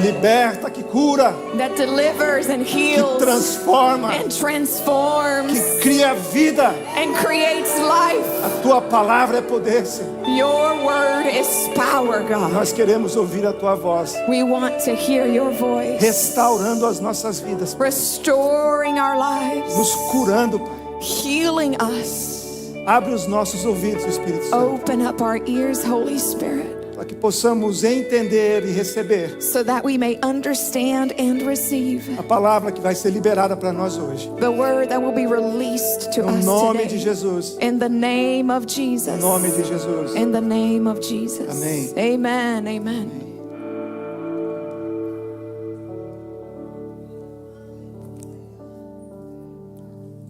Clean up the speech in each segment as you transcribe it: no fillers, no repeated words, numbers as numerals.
que liberta, que cura, that delivers and que heals transforma, and transforms que cria vida. and creates life. A tua palavra é poder, Senhor. Your word is power, God. Nós queremos ouvir a tua voz, We want to hear your voice, restaurando as nossas vidas, restoring our lives, nos curando, Pai. healing us. Abre os nossos ouvidos, Espírito Santo, Open up our ears, Holy Spirit, para que possamos entender e receber so that we may understand and receive a palavra que vai ser liberada para nós hoje. the word that will be released to No us nome de today. Jesus. In the name of No Jesus. nome de Jesus. In the name of Jesus. Amém. Amen. Amen.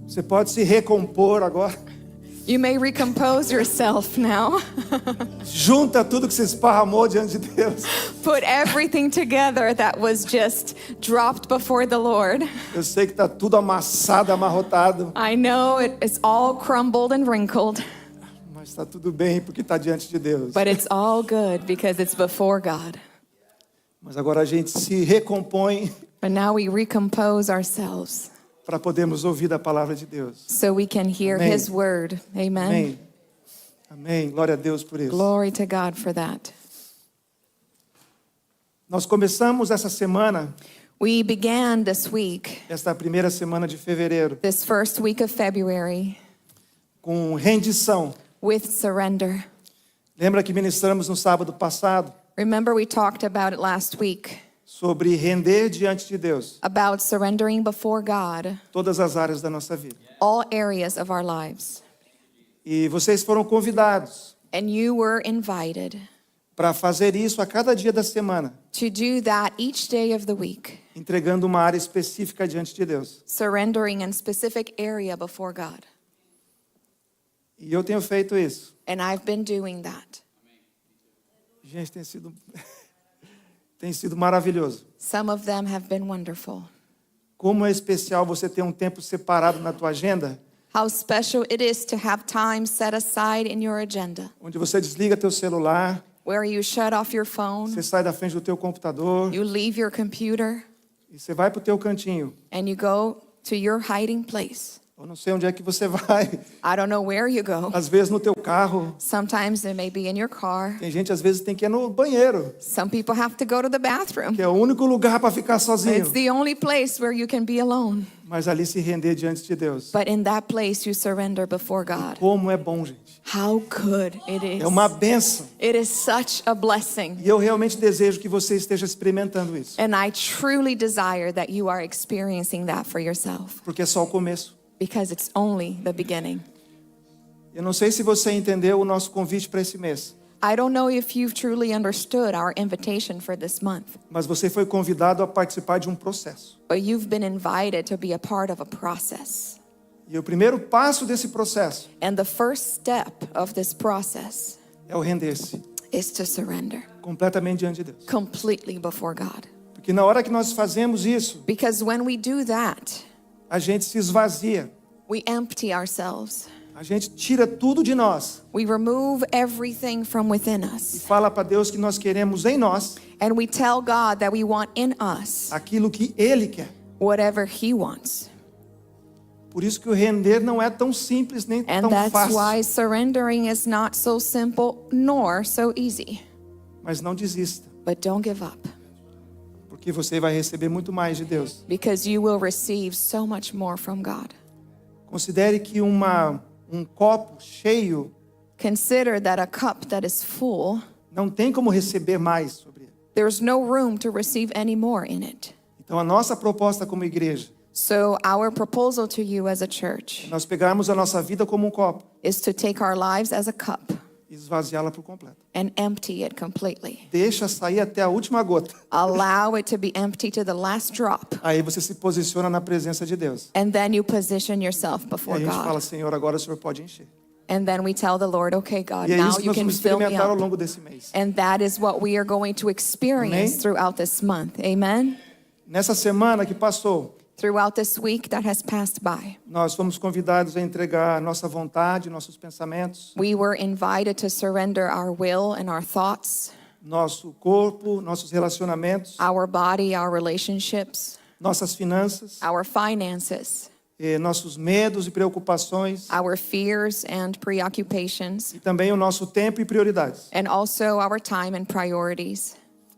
Você pode se recompor agora. You may recompose yourself now. Junta tudo que você esparramou diante de Deus. Put everything together that was just dropped before the Lord. Eu sei que está tudo amassado, amarrotado, I know it's all crumbled and wrinkled, mas está tudo bem porque está diante de Deus. but it's all good because it's before God. Mas agora a gente se recompõe But now we recompose ourselves para podermos ouvir da palavra de Deus. so we can hear Amém. His word. Amen. Amém. Amém. Glória a Deus por isso. Glory to God for that. Nós começamos essa semana, We began this week, esta primeira semana de fevereiro, this first week of February, com rendição. with surrender. Lembra que ministramos no sábado passado Remember, we talked about it last week, sobre render diante de Deus about surrendering before God todas as áreas da nossa vida. all areas of our lives. E vocês foram convidados And you were invited para fazer isso a cada dia da semana, to do that each day of the week, entregando uma área específica diante de Deus. surrendering in specific area before God. E eu tenho feito isso. And I've been doing that. Gente, tem sido maravilhoso. Some of them have been wonderful. Como é especial você ter um tempo separado na tua agenda, How special it is to have time set aside in your agenda, onde você desliga teu celular, where you shut off your phone, você sai da frente do teu computador you leave your computer, e você vai para o teu cantinho. and you go to your hiding place. Eu não sei onde é que você vai. I don't know where you go. Às vezes no teu carro. Sometimes it may be in your car. Tem gente às vezes tem que ir no banheiro, Some people have to go to the bathroom. que é o único lugar para ficar sozinho. It's the only place where you can be alone. Mas ali se render diante de Deus. But in that place you surrender before God. Como é bom, gente. How good it is. É uma bênção. It is such a blessing. E eu realmente desejo que você esteja experimentando isso. And I truly desire that you are experiencing that for yourself, Porque é só o começo. because it's only the beginning. Eu não sei se você entendeu o nosso convite para esse mês. I don't know if you've truly understood our invitation for this month, Mas você foi convidado a participar de um processo. but you've been invited to be a part of a process. E o primeiro passo desse processo And the first step of this process é o render-se is to surrender completamente diante de Deus. completely before God. Porque na hora que nós fazemos isso, Because when we do that, a gente se esvazia. we empty ourselves. A gente tira tudo de nós We remove everything from within e us. fala para Deus que nós queremos em nós And we tell God that we want in us aquilo que Ele quer. whatever He wants. Por isso que o render não é tão simples nem And tão that's fácil. why surrendering is not so simple nor so easy. Mas não desista, But don't give up, porque você vai receber muito mais de Deus. because you will receive so much more from God. Considere que um copo cheio Consider that a cup that is full, não tem como receber mais sobre ele. there's no room to receive any more in it. Então a nossa proposta como igreja, So our proposal to you as a church nós pegarmos a nossa vida como um copo is to take our lives as a cup e esvaziá-la por completo. and empty it completely. Deixa sair até a última gota. Allow it to be empty to the last drop. Aí você se posiciona na presença de Deus. And then you position yourself E a before gente fala, God. Senhor, agora o Senhor pode encher. And then we tell the Lord, okay, God, E é now isso que you nós can vamos fill me experimentar ao up. longo desse mês. And that is what we are going to experience Amém? throughout this month. Amen? Nessa semana que passou, Throughout this week that has passed by, nós fomos convidados a entregar nossa vontade, nossos pensamentos, we were invited to surrender our will and our thoughts nosso corpo, nossos relacionamentos, our body, our relationships, nossas finanças, our finances, nossos medos e preocupações, our fears and preoccupations, e também o nosso tempo e prioridades. and also our time and priorities.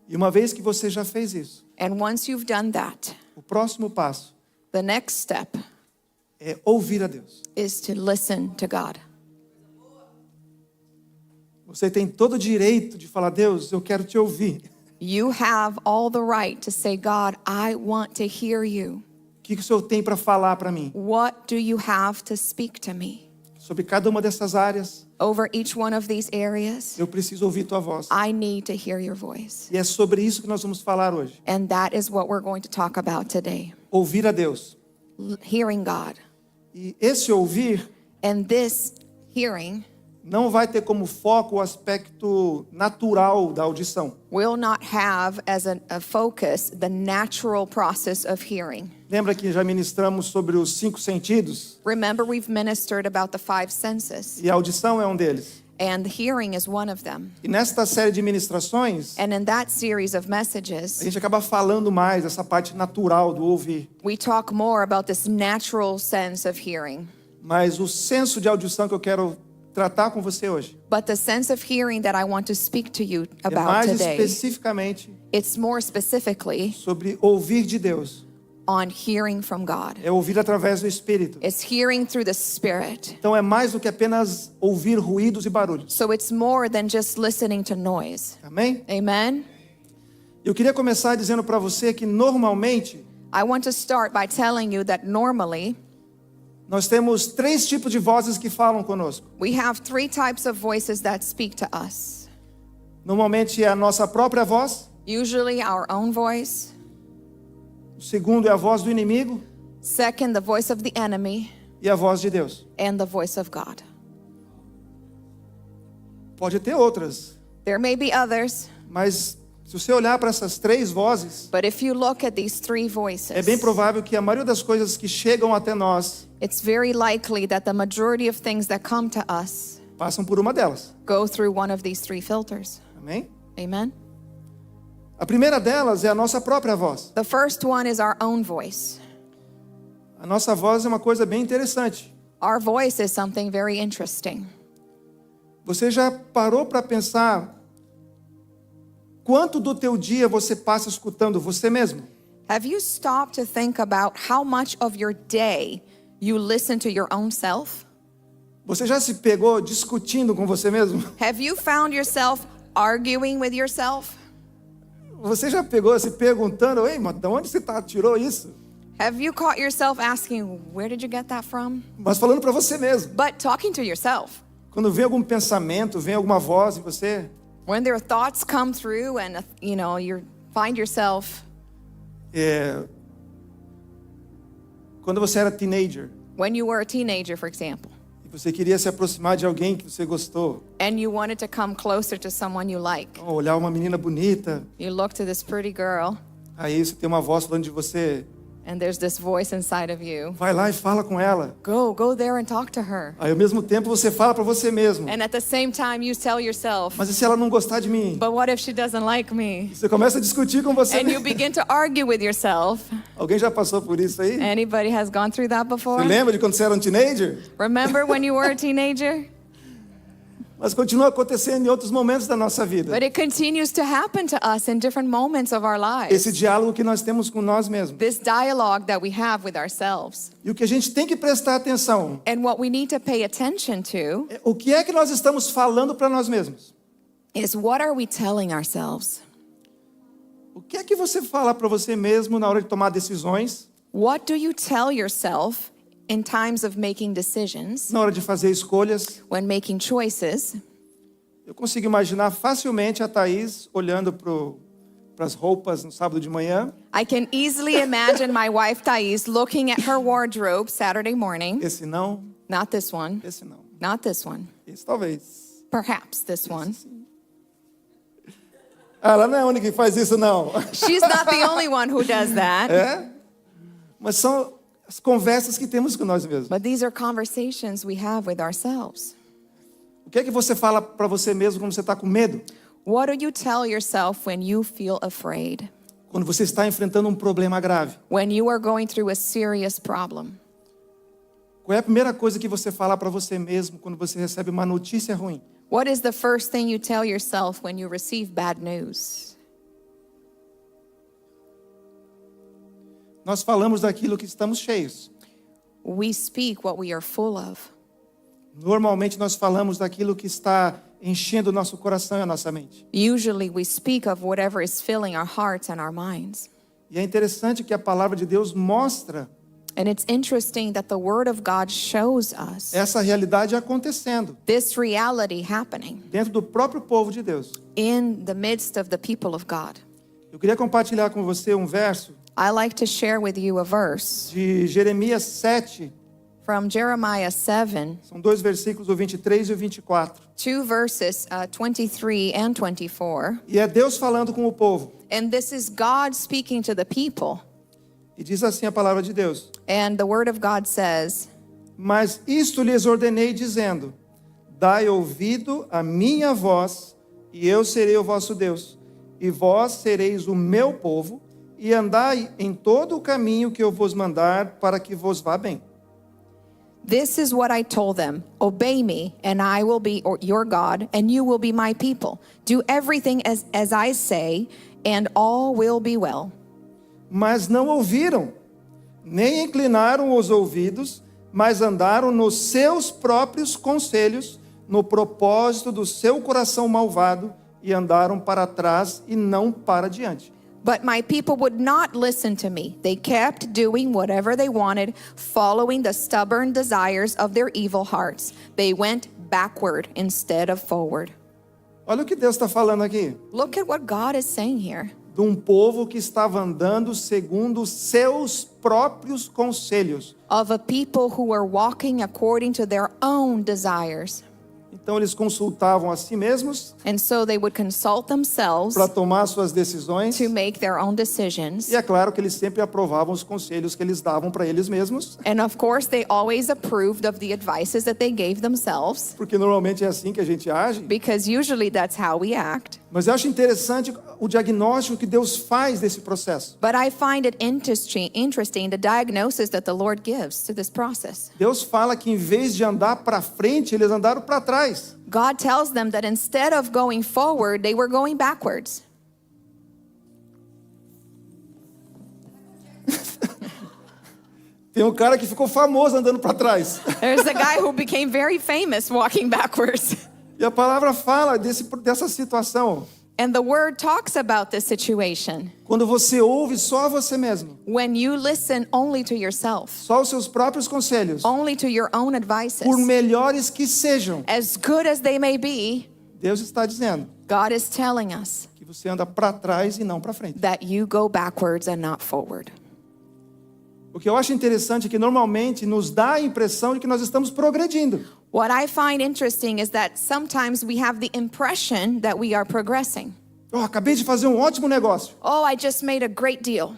E uma vez que você já fez isso, And once you've done that, o próximo passo the next step é ouvir a Deus. is to listen to God. Você tem todo o direito de falar: Deus, eu quero te ouvir. You have all the right to say, God, I want to hear you. O que o Senhor tem para falar para mim? What do you have to speak to me? Sobre cada uma dessas áreas, Over each one of these areas, eu preciso ouvir tua voz. I need to hear your voice. E é sobre isso que nós vamos falar hoje. And that is what we're going to talk about today. Ouvir a Deus. Hearing God. E esse ouvir And this hearing não vai ter como foco o aspecto natural da audição. will not have as a focus the natural process of hearing. Lembra que já ministramos sobre os 5 sentidos? Remember, we've ministered about the 5 senses, E a audição é um deles. and hearing is one of them. E nesta série de ministrações, And in that series of a messages, gente acaba falando mais dessa parte natural do ouvir. we talk more about this natural sense of hearing. Mas o senso de audição que eu quero tratar com você hoje But the sense of hearing that I want to speak to you é about mais today, especificamente it's more specifically sobre ouvir de Deus. on hearing from God. É ouvir através do Espírito. It's hearing through the Spirit. Então é mais do que apenas ouvir ruídos e barulhos. So it's more than just listening to noise. Amém? Amen? Eu queria começar dizendo para você que normalmente I want to start by telling you that normally nós temos 3 tipos de vozes que falam conosco. we have 3 types of voices that speak to us. Normalmente é a nossa própria voz. Usually our own voice. O segundo é a voz do inimigo Second, the voice of the enemy. e a voz de Deus. And the voice of God. Pode ter outras, There may be others, mas se você olhar para essas 3 vozes, but if you look at these 3 voices, é bem provável que a maioria das coisas que chegam até nós it's very likely that the majority of things that come to us passam por uma delas. go through one of these 3 filters. Amém? Amen? A primeira delas é a nossa própria voz. The first one is our own voice. A nossa voz é uma coisa bem interessante. Our voice is something very interesting. Você já parou para pensar quanto do teu dia você passa escutando você mesmo? Have you stopped to think about how much of your day you listen to your own self? Você já se pegou discutindo com você mesmo? Have you found yourself arguing with yourself? Você já pegou se perguntando: ei, mas de onde você tirou isso? Have you caught yourself asking, where did you get that from? Mas falando para você mesmo. But talking to yourself. Quando vem algum pensamento, vem alguma voz em você, When their thoughts come through and, you find yourself, quando você era teenager when you were a teenager, for example, e você queria se aproximar de alguém que você gostou, and you wanted to come closer to someone you like. olhar uma menina bonita, You look to this pretty girl, aí você tem uma voz falando de você, and there's this voice inside of you. vai lá e fala com ela. Go there and talk to her. Aí ao mesmo tempo você fala para você mesmo: And at the same time, you tell yourself, mas e se ela não gostar de mim? but what if she doesn't like me? Você começa a discutir com você And you mesmo. begin to argue with yourself. Alguém já passou por isso aí? Anybody has gone through that before? Você lembra de quando você era um teenager? Remember when you were a teenager? Mas continua acontecendo em outros momentos da nossa vida. But it continues to happen to us in different moments of our lives. Esse diálogo que nós temos com nós mesmos. This dialogue that we have with ourselves. E o que a gente tem que prestar atenção And what we need to pay attention to é o que é que nós estamos falando para nós mesmos. is, what are we telling ourselves? O que é que você fala para você mesmo na hora de tomar decisões, What do you tell yourself in times of making decisions, na hora de fazer escolhas? when making choices? Eu consigo imaginar facilmente a Thaís olhando para as roupas no sábado de manhã. I can easily imagine my wife Thais looking at her wardrobe Saturday morning. Esse não, Not this one. esse não, Not this one. esse talvez. Perhaps this one. Ela não é a única que faz isso, não. She's not the only one who does that. É? Mas são as conversas que temos com nós mesmos. But these are conversations we have with ourselves. O que é que você fala para você mesmo quando você está com medo? What do you tell yourself when you feel afraid? Quando você está enfrentando um problema grave, When you are going through a serious problem? qual é a primeira coisa que você fala para você mesmo quando você recebe uma notícia ruim? What is the first thing you tell yourself when you receive bad news? Nós falamos daquilo que estamos cheios. We speak what we are full of. Normalmente nós falamos daquilo que está enchendo o nosso coração e a nossa mente. Usually we speak of whatever is filling our hearts and our minds. E é interessante que a palavra de Deus mostra And it's interesting that the Word of God shows us essa realidade acontecendo this reality happening dentro do próprio povo de Deus. in the midst of the people of God. Eu queria compartilhar com você um verso I like to share with you a verse de Jeremias 7, from Jeremiah 7, são dois versículos, o 23 e o 24. two verses 23 and 24. E é Deus falando com o povo. And this is God speaking to the people. E diz assim a palavra de Deus: And the Word of God says, Mas isto lhes ordenei, dizendo: Dai ouvido à minha voz, e eu serei o vosso Deus, e vós sereis o meu povo, e andai em todo o caminho que eu vos mandar, para que vos vá bem. This is what I told them. Obey me, and I will be your God, and you will be my people. Do everything as I say, and all will be well. Mas não ouviram, nem inclinaram os ouvidos, mas andaram nos seus próprios conselhos, no propósito do seu coração malvado, e andaram para trás e não para diante. But my people would not listen to me. They kept doing whatever they wanted, following the stubborn desires of their evil hearts. They went backward instead of forward. Olha o que Deus está falando aqui. Look at what God is saying here. De um povo que estava andando segundo seus próprios conselhos. Of a people who were walking according to their own desires. Então eles consultavam a si mesmos And so they would consult themselves para tomar suas decisões. to make their own decisions. E é claro que eles sempre aprovavam os conselhos que eles davam para eles mesmos, And of course, they always approved of the advices that they gave themselves, porque normalmente é assim que a gente age. because usually that's how we act. Mas eu acho interessante o diagnóstico que Deus faz desse processo. But I find it interesting the diagnosis that the Lord gives to this process. Deus fala que em vez de andar para frente, eles andaram para trás. God tells them that instead of going forward, they were going backwards. Tem um cara que ficou famoso andando para trás. There's a guy who became very famous walking backwards. E a palavra fala dessa situação. And the word talks about this situation. Quando você ouve só você mesmo, When you listen only to yourself, só os seus próprios conselhos, only to your own advices, por melhores que sejam, as good as they may be, Deus está dizendo God is telling us que você anda para trás e não para frente. that you go backwards and not forward. O que eu acho interessante é que normalmente nos dá a impressão de que nós estamos progredindo. What I find interesting is that sometimes we have the impression that we are progressing. Oh, acabei de fazer um ótimo negócio. Oh, I just made a great deal.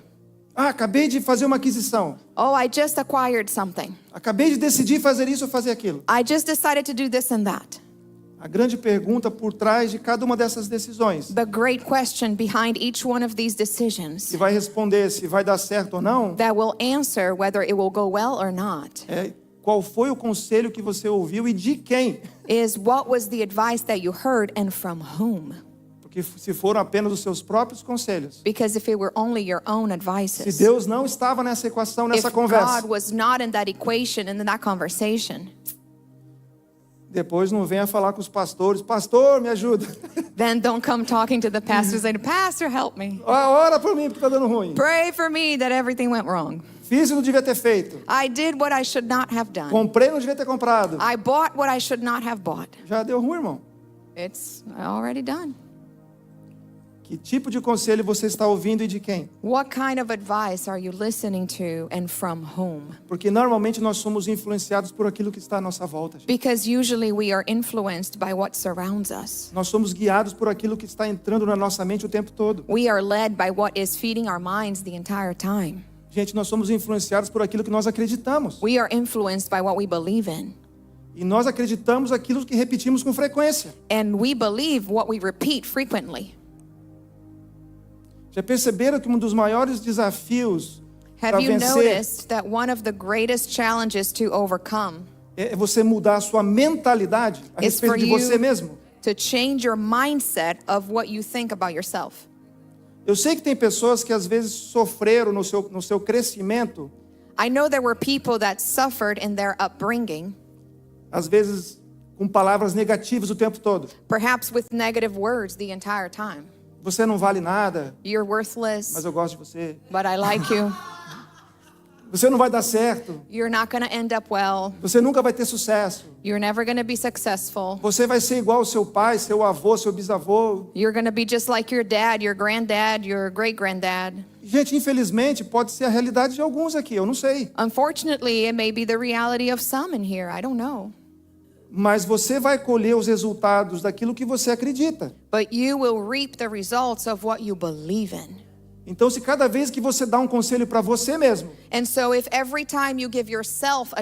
Ah, acabei de fazer uma aquisição. Oh, I just acquired something. Acabei de decidir fazer isso ou fazer aquilo. I just decided to do this and that. A grande pergunta por trás de cada uma dessas decisões, The great question behind each one of these decisions que vai responder se vai dar certo ou não, that will answer whether it will go well or not é qual foi o conselho que você ouviu e de quem. is what was the advice that you heard and from whom? Porque se foram apenas os seus próprios conselhos, Because if it were only your own se advices, Deus não estava nessa equação, if nessa God conversa, was not in that equation and in that conversation, depois não venha falar com os pastores, pastor, me ajuda. then don't come talking to the pastor saying, Pastor, help me. Ora por mim porque está dando ruim. Pray for me that everything went wrong. Fiz e não devia ter feito. I did what I should not have done. Comprei e não devia ter comprado. I bought what I should not have bought. Já deu ruim, irmão. It's already done. Que tipo de conselho você está ouvindo e de quem? What kind of advice are you listening to and from whom? Porque normalmente nós somos influenciados por aquilo que está à nossa volta. Gente. Because usually we are influenced by what surrounds us. Nós somos guiados por aquilo que está entrando na nossa mente o tempo todo. We are led by what is feeding our minds the entire time. Gente, nós somos influenciados por aquilo que nós acreditamos. We are influenced by what we believe in. E nós acreditamos aquilo que repetimos com frequência. And we believe what we repeat frequently. Já perceberam que um dos maiores desafios para Have you vencer noticed that one of the greatest challenges to overcome é você mudar a sua mentalidade a is for respeito de você you mesmo? to change your mindset of what you think about yourself? Eu sei que tem pessoas que às vezes sofreram no seu crescimento, I know there were people that suffered in their upbringing, às vezes com palavras negativas o tempo todo. perhaps with negative words the entire time. Você não vale nada, You're mas worthless, eu gosto de você. but I like you. Você não vai dar certo. You're not going to end up well. Você nunca vai ter sucesso. You're never going to be successful. Você vai ser igual ao seu pai, seu avô, seu bisavô. You're going to be just like your dad, your granddad, your great-granddad. Gente, infelizmente, pode ser a realidade de alguns aqui, eu não sei. Unfortunately, it may be the reality of some in here. I don't know. Mas você vai colher os resultados daquilo que você acredita. But you will reap the results of what you believe in. Então, se cada vez que você dá um conselho para você mesmo, And so if every time you give yourself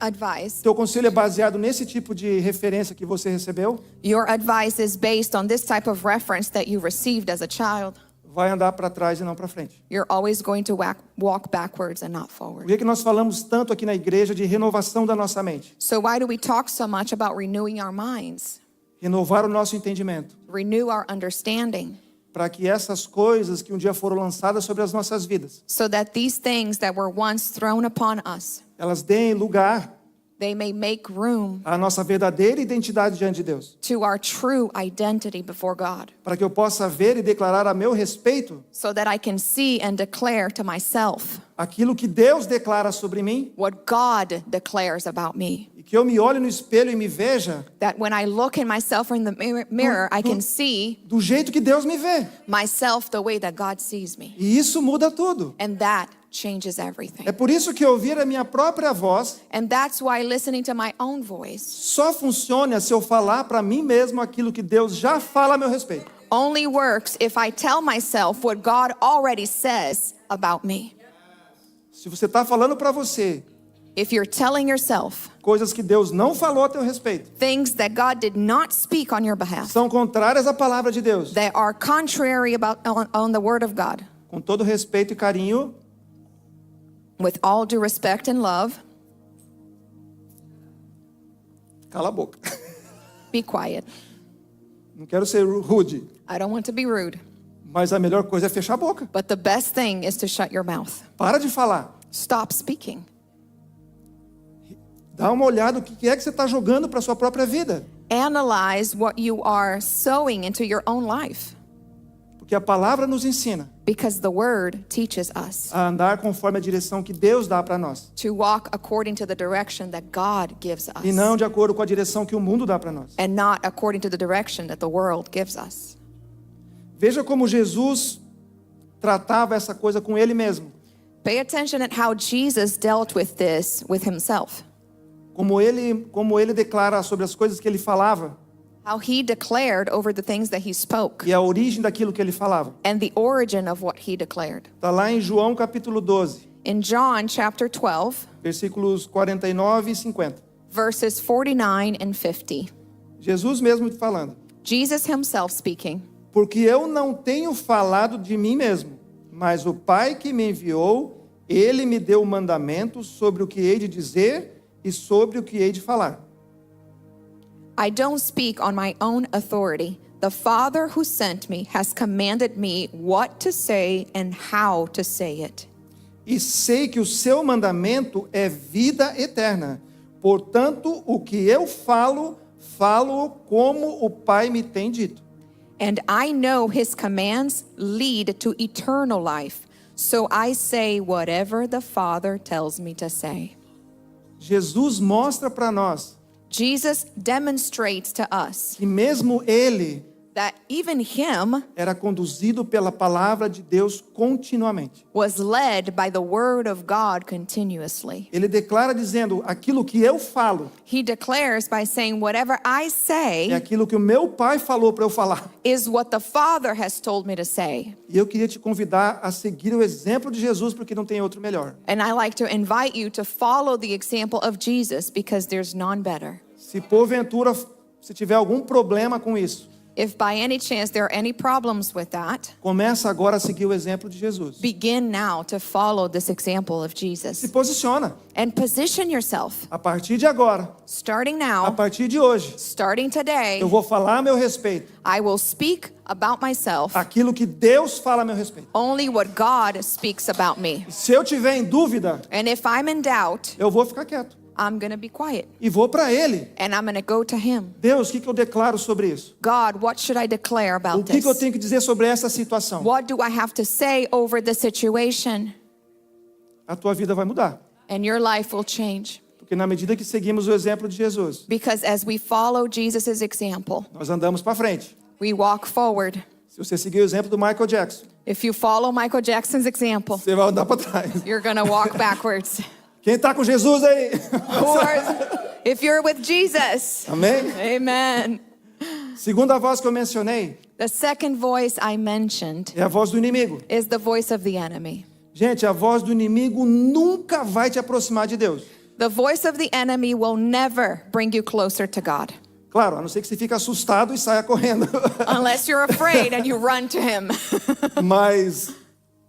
advice, teu conselho é baseado nesse tipo de referência que você recebeu, your advice is based on this type of reference that you received as a child, vai andar para trás e não para frente. you're always going to walk backwards and not Por forward. que nós falamos tanto aqui na igreja de renovação da nossa mente? So why do we talk so much about renewing our minds, Renovar o nosso entendimento, renew our understanding, para que essas coisas que um dia foram lançadas sobre as nossas vidas, so that these things that were once thrown upon us, elas deem lugar they may make room à nossa verdadeira identidade diante de Deus. to our true identity before God, Para que eu possa ver e declarar a meu respeito so that I can see and declare to myself aquilo que Deus declara sobre mim, what God declares about me. e que eu me olhe no espelho e me veja That when I look in myself in the mirror, I can see do jeito que Deus me vê. myself the way that God sees me. E isso muda tudo. And that changes everything. É por isso que ouvir a minha própria voz And that's why listening to my own voice só funciona se eu falar para mim mesmo aquilo que Deus já fala a meu respeito. only works if I tell myself what God already says about me. Se você está falando para você If you're telling yourself coisas que Deus não falou a teu respeito, things that God did not speak on your behalf, são contrárias à palavra de Deus, that are contrary on the word of God, com todo respeito e carinho, with all due respect and love, cala a boca. be quiet. Não quero ser rude, I don't want to be rude, mas a melhor coisa é fechar a boca. but the best thing is to shut your mouth. Para de falar. Stop speaking. Dá uma olhada no que é que você está jogando para a sua própria vida. Analyze what you are sowing into your own life, Porque a palavra nos ensina because the word teaches us a andar conforme a direção que Deus dá para nós. to walk according to the direction that God gives us, E não de acordo com a direção que o mundo dá para nós. and not according to the direction that the world gives us. Veja como Jesus tratava essa coisa com ele mesmo. Pay attention at how Jesus dealt with this with himself, Como ele declara sobre as coisas que ele falava how he declared over the things that he spoke, e a origem daquilo que ele falava. and the origin of what he declared. Está lá em João capítulo 12, In John chapter 12, versículos 49 e 50. verses 49 and 50, Jesus mesmo falando. Jesus himself speaking. Porque eu não tenho falado de mim mesmo, mas o Pai que me enviou, ele me deu o mandamento sobre o que hei de dizer e sobre o que hei de falar. I don't speak on my own authority. The Father who sent me has commanded me what to say and how to say it. E sei que o seu mandamento é vida eterna. Portanto, o que eu falo, falo como o Pai me tem dito. And I know his commands lead to eternal life. So I say whatever the Father tells me to say. Jesus mostra para nós Jesus demonstrates to us que mesmo ele that even him era conduzido pela palavra de Deus continuamente. was led by the word of God continuously. Ele declara dizendo, aquilo que eu falo He declares by saying, whatever I é say aquilo que o meu Pai falou para eu falar. is what the Father has told me to say. E eu queria te convidar a seguir o exemplo de Jesus, porque não tem outro melhor. And I like to invite you to follow the example of Jesus because there's none better. Se porventura se tiver algum problema com isso, if by any chance there are any problems with that, começa agora a seguir o exemplo de Jesus. begin now to follow this example of Se Jesus. posiciona. And position yourself. A partir de agora, Starting a now, partir de hoje, starting today, eu vou falar a meu respeito I will speak about myself aquilo que Deus fala a meu respeito. only what God speaks about me. E se eu tiver em dúvida, And if I'm in doubt, eu vou ficar quieto. I'm going to be quiet. E vou para Ele. And I'm going to go to Him. Deus, o que eu declaro sobre isso? God, what should I declare O about que eu this? tenho que dizer sobre essa situação? What do I have to say over the situation? A tua vida vai mudar. And your life will change. Porque na medida que seguimos o exemplo de Jesus, Because as we follow Jesus' example, nós andamos para frente. we walk forward. Se você seguir o exemplo do Michael Jackson, If you follow Michael Jackson's example, você vai andar para trás. you're going to walk backwards. Quem está com Jesus aí? Or if you're with Jesus, Amém? amen. Segunda voz que eu mencionei The second voice I mentioned é a voz do inimigo. is the voice of the enemy. Gente, a voz do inimigo nunca vai te aproximar de Deus. The voice of the enemy will never bring you closer to God. Claro, a não ser que você fique assustado e saia correndo. Unless you're afraid and you run to him. Mas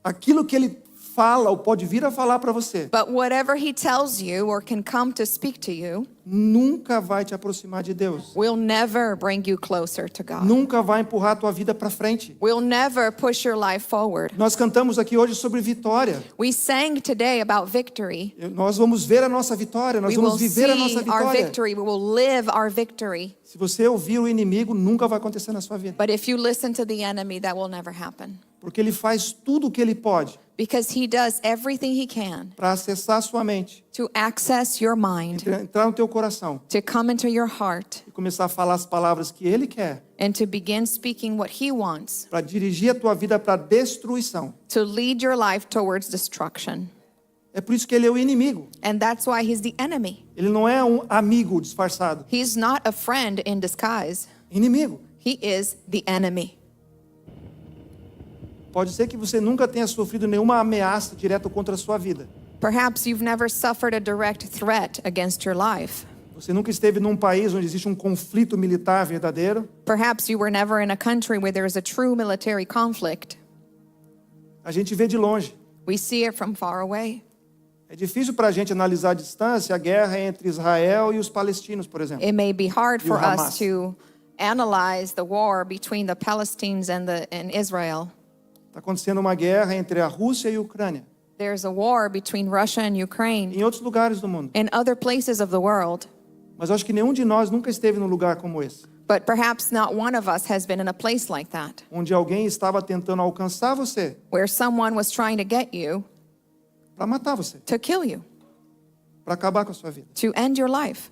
aquilo que ele fala ou pode vir a falar para você, But whatever he tells you or can come to speak to you nunca vai te aproximar de Deus. will never bring you closer to God. Nunca vai empurrar a tua vida para frente. Will never push your life forward. Nós cantamos aqui hoje sobre vitória. We sang today about victory. Nós vamos ver a nossa vitória, nós We will vamos viver a nossa see our vitória. victory. We will live our victory. Se você ouvir o inimigo, nunca vai acontecer na sua vida. But if you listen to the enemy, that will never happen. Porque ele faz tudo o que ele pode Because he does everything he can para acessar a sua mente, to access your mind, entrar no teu coração to come into your heart, e começar a falar as palavras que ele quer and to begin speaking what he wants, para dirigir a tua vida para a destruição. to lead your life towards destruction. É por isso que ele é o inimigo. And that's why he's the enemy. Ele não é um amigo disfarçado. He's not a friend in disguise. Inimigo. He is the enemy. Pode ser que você nunca tenha sofrido nenhuma ameaça direta contra a sua vida. Perhaps you've never suffered a direct threat against your life. Você nunca esteve num país onde existe um conflito militar verdadeiro. Perhaps you were never in a country where there is a true military conflict. A gente vê de longe. We see it from far away. É difícil para a gente analisar à distância a guerra entre Israel e os palestinos, por exemplo. It may be hard You for Hamas. us to analyze the war between the Palestinians and Israel. Está acontecendo uma guerra entre a Rússia e a Ucrânia. There's a war between Russia and Ukraine Em outros lugares do mundo. and other places of the world. Mas eu acho que nenhum de nós nunca esteve num lugar como esse. But perhaps not one of us has been in a place like that, Onde alguém estava tentando alcançar você where someone was trying to get you para matar você, to kill you, para acabar com a sua vida. to end your life.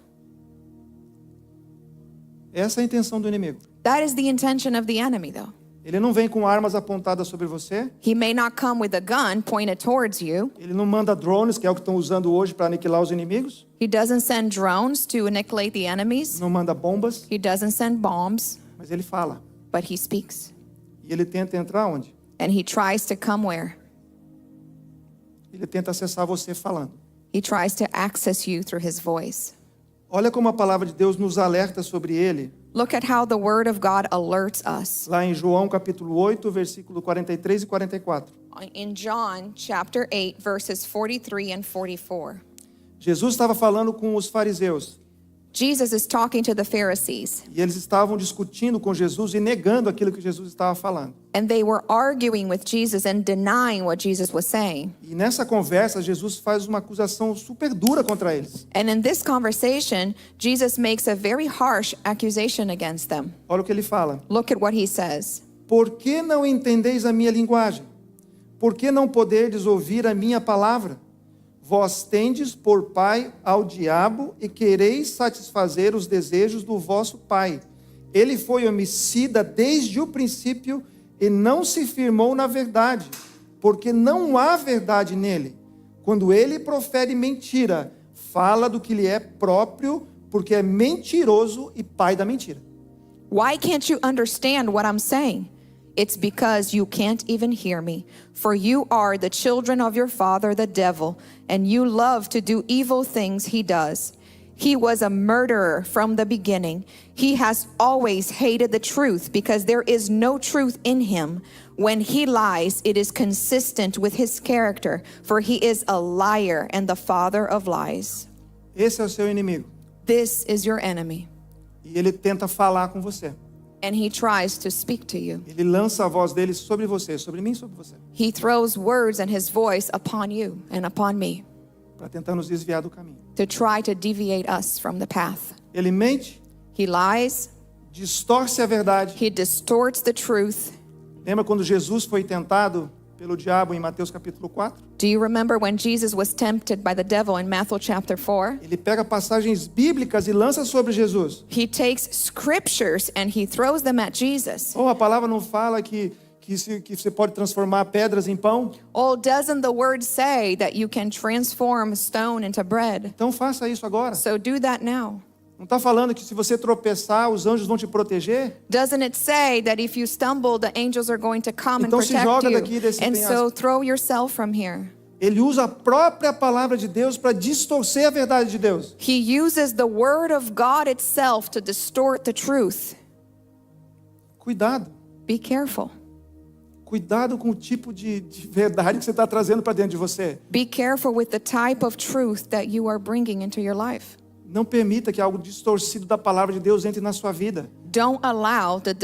Essa é a intenção do inimigo. That is the intention of the enemy, though. Ele não vem com armas apontadas sobre você. He may not come with a gun pointed towards you. Ele não manda drones, que é o que estão usando hoje para aniquilar os inimigos. He doesn't send drones to annihilate the enemies. Não manda bombas, He doesn't send bombs, mas ele fala. but he speaks. E ele tenta entrar onde? And he tries to come where? Ele tenta acessar você falando. He tries to access you through his voice. Olha como a palavra de Deus nos alerta sobre ele. Look at how the word of God alerts us. Lá em João capítulo 8, versículo 43 e 44. In John chapter 8, verses 43 and 44. Jesus estava falando com os fariseus. Jesus is talking to the Pharisees, E eles estavam discutindo com Jesus e negando aquilo que Jesus estava falando. and they were arguing with Jesus and denying what Jesus was saying. E nessa conversa, Jesus faz uma acusação super dura contra eles. And in this conversation, Jesus makes a very harsh accusation against them. Olha o que ele fala. Look at what he says. Por que não entendeis a minha linguagem? Por que não poderdes ouvir a minha palavra? Vós tendes por pai ao diabo e quereis satisfazer os desejos do vosso pai. Ele foi homicida desde o princípio e não se firmou na verdade, porque não há verdade nele. Quando ele profere mentira, fala do que lhe é próprio, porque é mentiroso e pai da mentira. Why can't you understand what I'm saying? It's because you can't even hear me. For you are the children of your father, the devil, and you love to do evil things he does. He was a murderer from the beginning. He has always hated the truth because there is no truth in him. When he lies, it is consistent with his character, for he is a liar and the father of lies. Esse é o seu inimigo. This is your enemy, E ele tenta falar com você. and he tries to speak to you. Ele lança a voz dele sobre você, sobre mim, sobre você, He throws words and his voice upon you and upon me para tentar nos desviar do caminho. to try to deviate us from the path. Ele mente, He lies, distorce a verdade. he distorts the truth. Lembra quando Jesus foi tentado pelo diabo em Mateus capítulo 4? Do you remember when Jesus was tempted by the devil in Matthew chapter 4? Ele pega passagens bíblicas e lança sobre Jesus. He takes scriptures and he throws them at Jesus. Oh, a palavra não fala que você pode transformar pedras em pão? Oh, doesn't the word say that you can transform stone into bread? Então faça isso agora. So do that now. Não está falando que se você tropeçar, os anjos vão te proteger? Doesn't it say that if you stumble, the angels are going to come and Então se protect joga you? daqui desse And penhasco. so throw yourself from here. Ele usa a própria palavra de Deus para distorcer a verdade de Deus. He uses the word of God itself to distort the truth. Cuidado. Be careful. Cuidado com o tipo de verdade que você está trazendo para dentro de você. Be careful with the type of truth that you are bringing into your life. Não permita que algo distorcido da palavra de Deus entre na sua vida. Don't allow the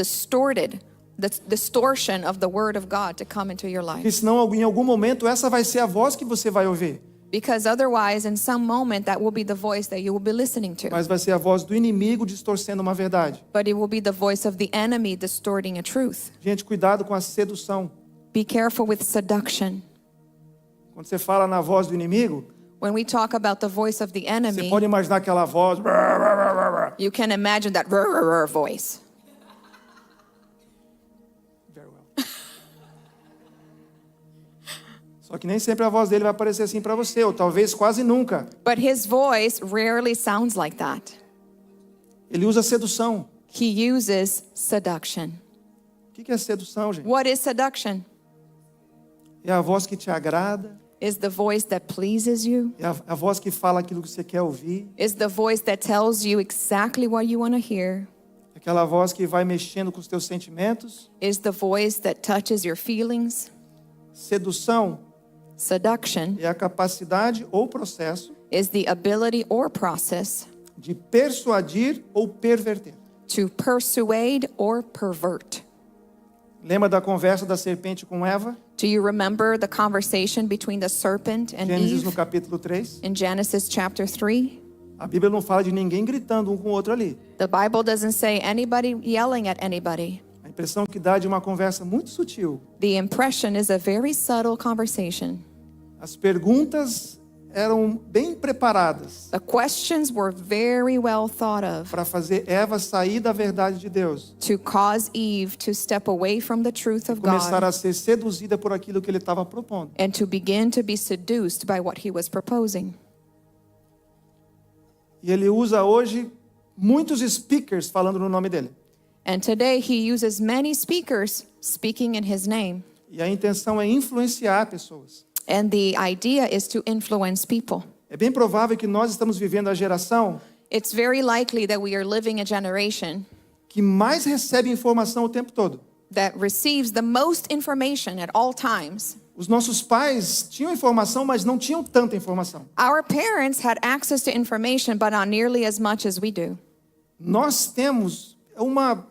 distortion of the word of God to come into your Porque life. senão em algum momento essa vai ser a voz que você vai ouvir. Because otherwise, in some moment, that will be the voice that you will be listening to. Mas vai ser a voz do inimigo distorcendo uma verdade. But it will be the voice of the enemy distorting a truth. Gente, cuidado com a sedução. Be careful with seduction. Quando você fala na voz do inimigo, When we talk about the voice of the você enemy, pode imaginar aquela voz. you can imagine that voice. Very well. Só que nem sempre a voz dele vai aparecer assim para você, ou talvez quase nunca. But his voice rarely sounds like that. Ele usa sedução. He uses seduction. O que é sedução, gente? What is seduction? É a voz que te agrada, Is the voice that pleases you? é a voz que fala aquilo que você quer ouvir, Is the voice that tells you exactly what you want to hear? é aquela voz que vai mexendo com os teus sentimentos. Is the voice that touches your feelings? Sedução Seduction é a capacidade ou processo is the ability or process de persuadir ou perverter. to persuade or pervert. Lembra da conversa da serpente com Eva? Do you remember the conversation between the serpent and Gênesis no Eve capítulo 3. in Genesis chapter 3? A Bíblia não fala de ninguém gritando um com o outro ali. The Bible doesn't say anybody yelling at anybody. A impressão que dá de uma conversa muito sutil. The impression is a very subtle conversation. As perguntas eram bem preparadas The questions were very well thought of para fazer Eva sair da verdade de Deus, to cause Eve to step away from the truth of começar God a ser seduzida por aquilo que ele estava propondo. and to begin to be seduced by what he was proposing. E ele usa hoje muitos speakers falando no nome dele. And today he uses many speakers speaking in his name. E a intenção é influenciar pessoas. And the idea is to influence people. É bem provável que nós estamos vivendo a geração It's very likely that we are living a generation que mais recebe informação o tempo todo. that receives the most information at all times. Os nossos pais tinham informação, mas não tinham tanta informação. Our parents had access to information, but not nearly as much as we do. Nós temos uma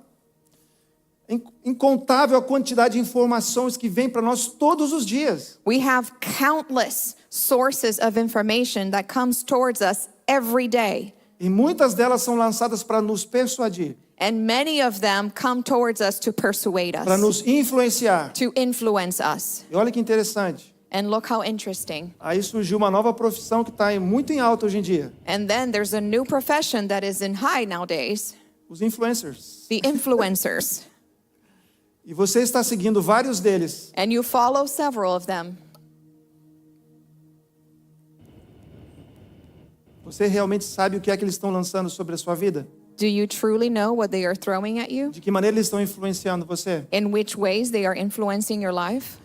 incontável quantidade de informações que vem para nós todos os dias. We have countless sources of information that comes towards us every day. E muitas delas são lançadas para nos persuadir, And many of them come towards us to persuade para us, nos influenciar. to influence us. E olha que interessante. And look how interesting. Aí surgiu uma nova profissão que está muito em alta hoje em dia. And then there's a new profession that is in high nowadays, Os influencers. the influencers. E você está seguindo vários deles. And you follow several of them. Você realmente sabe o que é que eles estão lançando sobre a sua vida? Do you truly know what they are throwing at you? De que maneira eles estão influenciando você? In which ways they are influencing your life?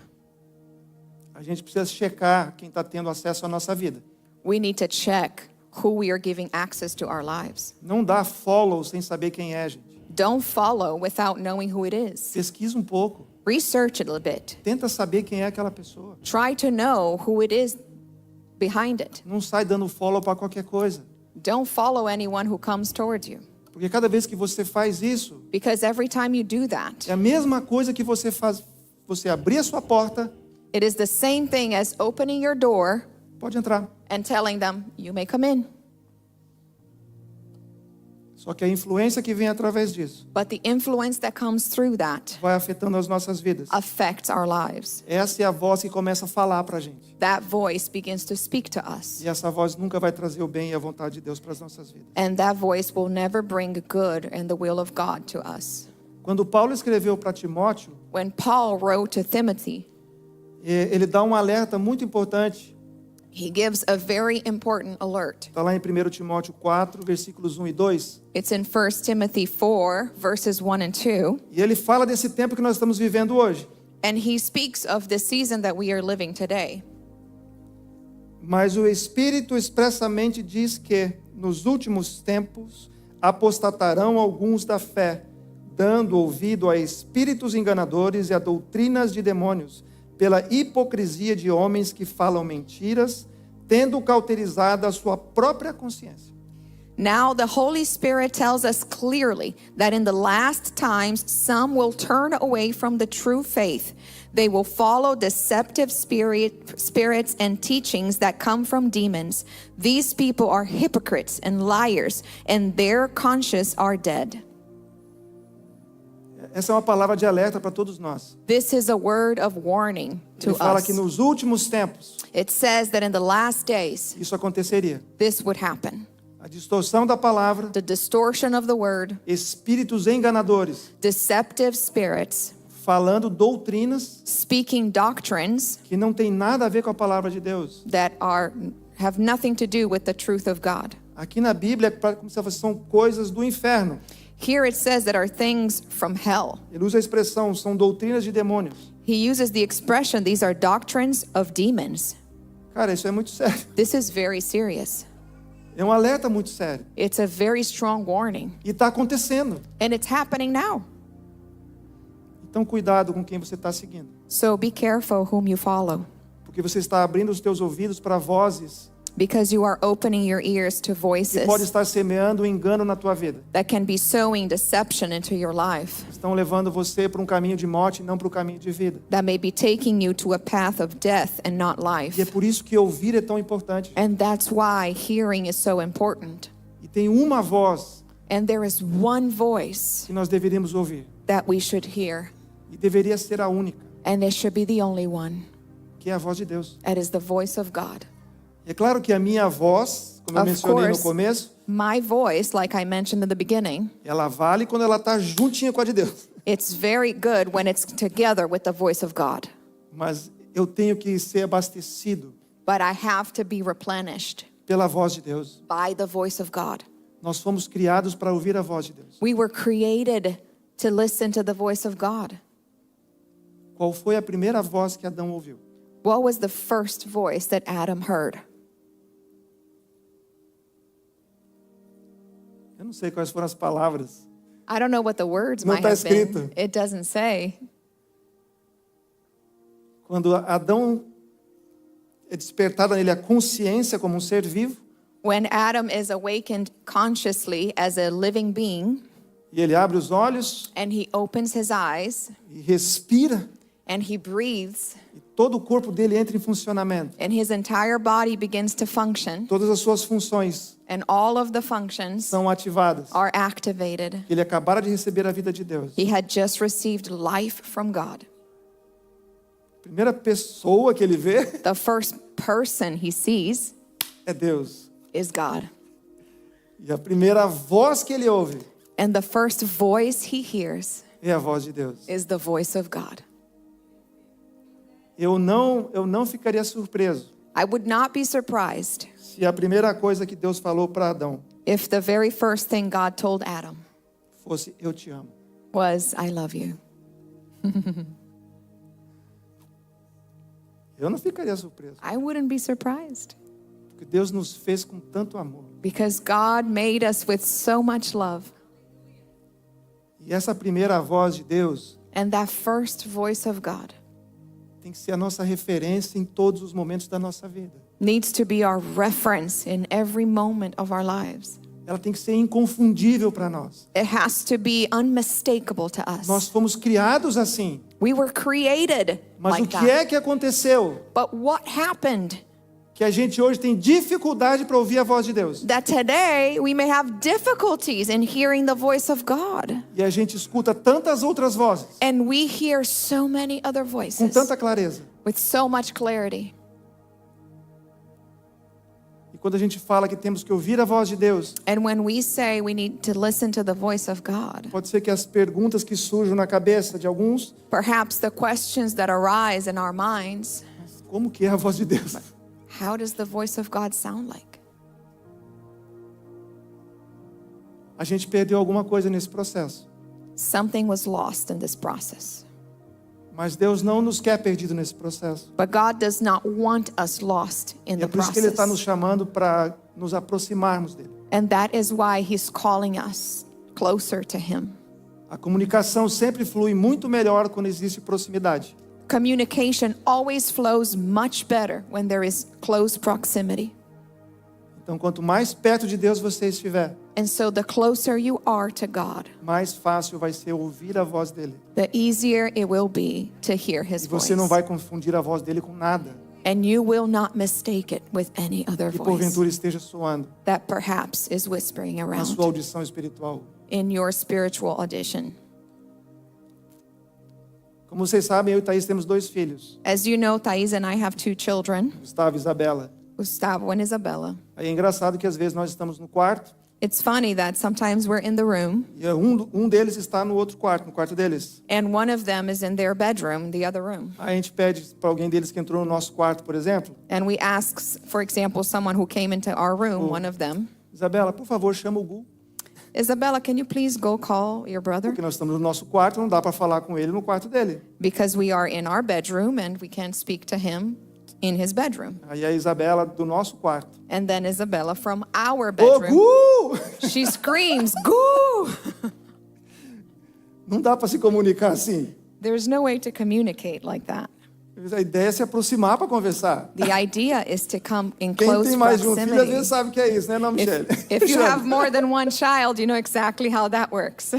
A gente precisa checar quem está tendo acesso à nossa vida. We need to check who we are giving access to our lives. Não dá follow sem saber quem é, gente. Don't follow without knowing who it is. Pesquisa um pouco. Research it a bit. Tenta saber quem é aquela pessoa. Try to know who it is behind it. Não sai dando follow para qualquer coisa. Don't follow anyone who comes towards you. Porque cada vez que você faz isso, Because every time you do that, é a mesma coisa que você faz, você abrir a sua porta, it is the same thing as opening your door pode entrar. and telling them, you may come in. Só que a influência que vem através disso But the influence that comes through that vai afetando as nossas vidas. affects our lives. Essa é a voz que começa a falar para a gente. That voice begins to speak to us. E essa voz nunca vai trazer o bem e a vontade de Deus para as nossas vidas. And that voice will never bring good and the will of God to us. Quando Paulo escreveu para Timóteo, When Paul wrote to Timothy, ele dá um alerta muito importante. he gives a very important alert. Está lá em 1 Timóteo 4, versículos 1 e 2. It's in 1 Timothy 4, verses 1 and 2. E ele fala desse tempo que nós estamos vivendo hoje. And he speaks of the season that we are living today. Mas o Espírito expressamente diz que, nos últimos tempos, apostatarão alguns da fé, dando ouvido a espíritos enganadores e a doutrinas de demônios, pela hipocrisia de homens que falam mentiras, tendo cauterizado a sua própria consciência. Now the Holy Spirit tells us clearly that in the last times some will turn away from the true faith. They will follow deceptive spirits and teachings that come from demons. These people are hypocrites and liars, and their consciences are dead. Essa é uma palavra de alerta para todos nós. This is a word of warning to Ele fala us. que nos últimos tempos It says that in the last days isso aconteceria. this would happen. A distorção da palavra, The distortion of the word, espíritos enganadores, deceptive spirits, falando doutrinas speaking doctrines que não tem nada a ver com a palavra de Deus. that have nothing to do with the truth of God. Aqui na Bíblia, como se são coisas do inferno. Here it says that are things from hell. Ele usa a expressão, são doutrinas de demônios. He uses the expression, these are doctrines of demons. Cara, isso é muito sério. This is very serious. É um alerta muito sério. It's a very strong warning. E está acontecendo. And it's happening now. Então, cuidado com quem você está seguindo. So be careful whom you follow, Porque você está abrindo os teus ouvidos para vozes because you are opening your ears to que pode voices estar semeando um engano na tua vida. that can be sowing deception into your life, Estão levando você para um caminho de morte e não para o caminho de vida. that may be taking you to a path of death and not life. E é por isso que ouvir é tão importante. And that's why hearing is so important. E tem uma voz And there is one voice que nós deveríamos ouvir. that we should hear, E deveria ser a única, and it should be the only one. que é a voz de Deus. That is the voice of God. E é claro que a minha voz, como eu Of mencionei no course. começo, My voice, like I mentioned in the beginning, ela vale quando ela está juntinha com a de Deus. it's very good when it's together with the voice of God. Mas eu tenho que ser abastecido But I have to be replenished pela voz de Deus. by the voice of God. Nós fomos criados para ouvir a voz de Deus. We were created to listen to the voice of God. Qual foi a primeira voz que Adão ouviu? What was the first voice that Adam heard? Eu não sei quais foram as palavras. I don't know what the words Não might está have been. escrito. It doesn't say. Quando Adão é despertada nele a consciência como um ser vivo, When Adam is awakened consciously as a living being, e ele abre os olhos and he opens his eyes, e respira, and he breathes, e todo o corpo dele entra em funcionamento. and his entire body begins to function, Todas as suas funções and all of the functions são ativadas. are activated. Ele acabara de receber a vida de Deus. He had just received life from God. A primeira pessoa que ele vê The first person he sees é Deus. is God. E a primeira voz que ele ouve And the first voice he hears é a voz de Deus. is the voice of God. Eu não ficaria surpreso I would not be surprised se a primeira coisa que Deus falou para Adão if the very first thing God told Adam fosse: eu te amo. was, I love you. Eu não ficaria surpreso, I wouldn't be surprised porque Porque Deus nos fez com tanto amor. Because God made us with so much love. E essa primeira voz de Deus And that first voice of God tem que ser a nossa referência em todos os momentos da nossa vida. needs to be our reference in every moment of our lives. Ela tem que ser inconfundível para nós. It has to be unmistakable to us. Nós fomos criados assim. We were created Mas like o que that. é que aconteceu? But what happened? Que a gente hoje tem dificuldade para ouvir a voz de Deus. That today we may have difficulties in hearing the voice of God. E a gente escuta tantas outras vozes And we hear so many other com voices tanta clareza. with so much clarity. E quando a gente fala que temos que ouvir a voz de Deus, And when we say we need to listen to the voice of God, pode ser que as perguntas que surjam na cabeça de alguns, perhaps the questions that arise in our minds, mas como que é a voz de Deus? how does the voice of God sound like? A gente perdeu alguma coisa nesse processo. Something was lost in this process. Mas Deus não nos quer perdido nesse processo. But God does not want us lost in E é the por isso que Ele está nos process. chamando para nos aproximarmos dele. And that is why He's calling us closer to Him. A comunicação sempre flui muito melhor quando existe proximidade. Communication always flows much better when there is close proximity. Então, quanto mais perto de Deus você estiver, And so the closer you are to God, mais fácil vai ser ouvir a voz dele. the easier it will be to hear His E voice. você não vai confundir a voz dele com nada And you will not mistake it with any other que voice porventura esteja soando that perhaps is whispering na around sua audição espiritual. in your spiritual audition. Como vocês sabem, eu e Thaís temos 2 filhos, As you know, Thais and I have 2 children, Gustavo e Isabela. Gustavo and Isabella. Aí é engraçado que às vezes nós estamos no quarto It's funny that sometimes we're in the room e um deles está no outro quarto, no quarto deles. and one of them is in their bedroom, the other room. Aí a gente pede para alguém deles que entrou no nosso quarto, por exemplo, And we ask, for example, someone who came into our room, one of them, Isabela, por favor, chama o Gu, Isabella, can you please go call your brother? porque nós estamos no nosso quarto, não dá para falar com ele no quarto dele. Because we are in our bedroom and we can't speak to him in his bedroom. Aí a Isabela do nosso quarto, And then Isabella from our ô bedroom, Gu! she screams, "Goo!" Não dá para se comunicar assim. There's no way to communicate like that. A ideia é se aproximar para conversar. The idea is to come in Quem close tem mais de um filho às proximity. vezes sabe o que é isso, né, não, Michele? If you have more than one child, you know exactly how that works.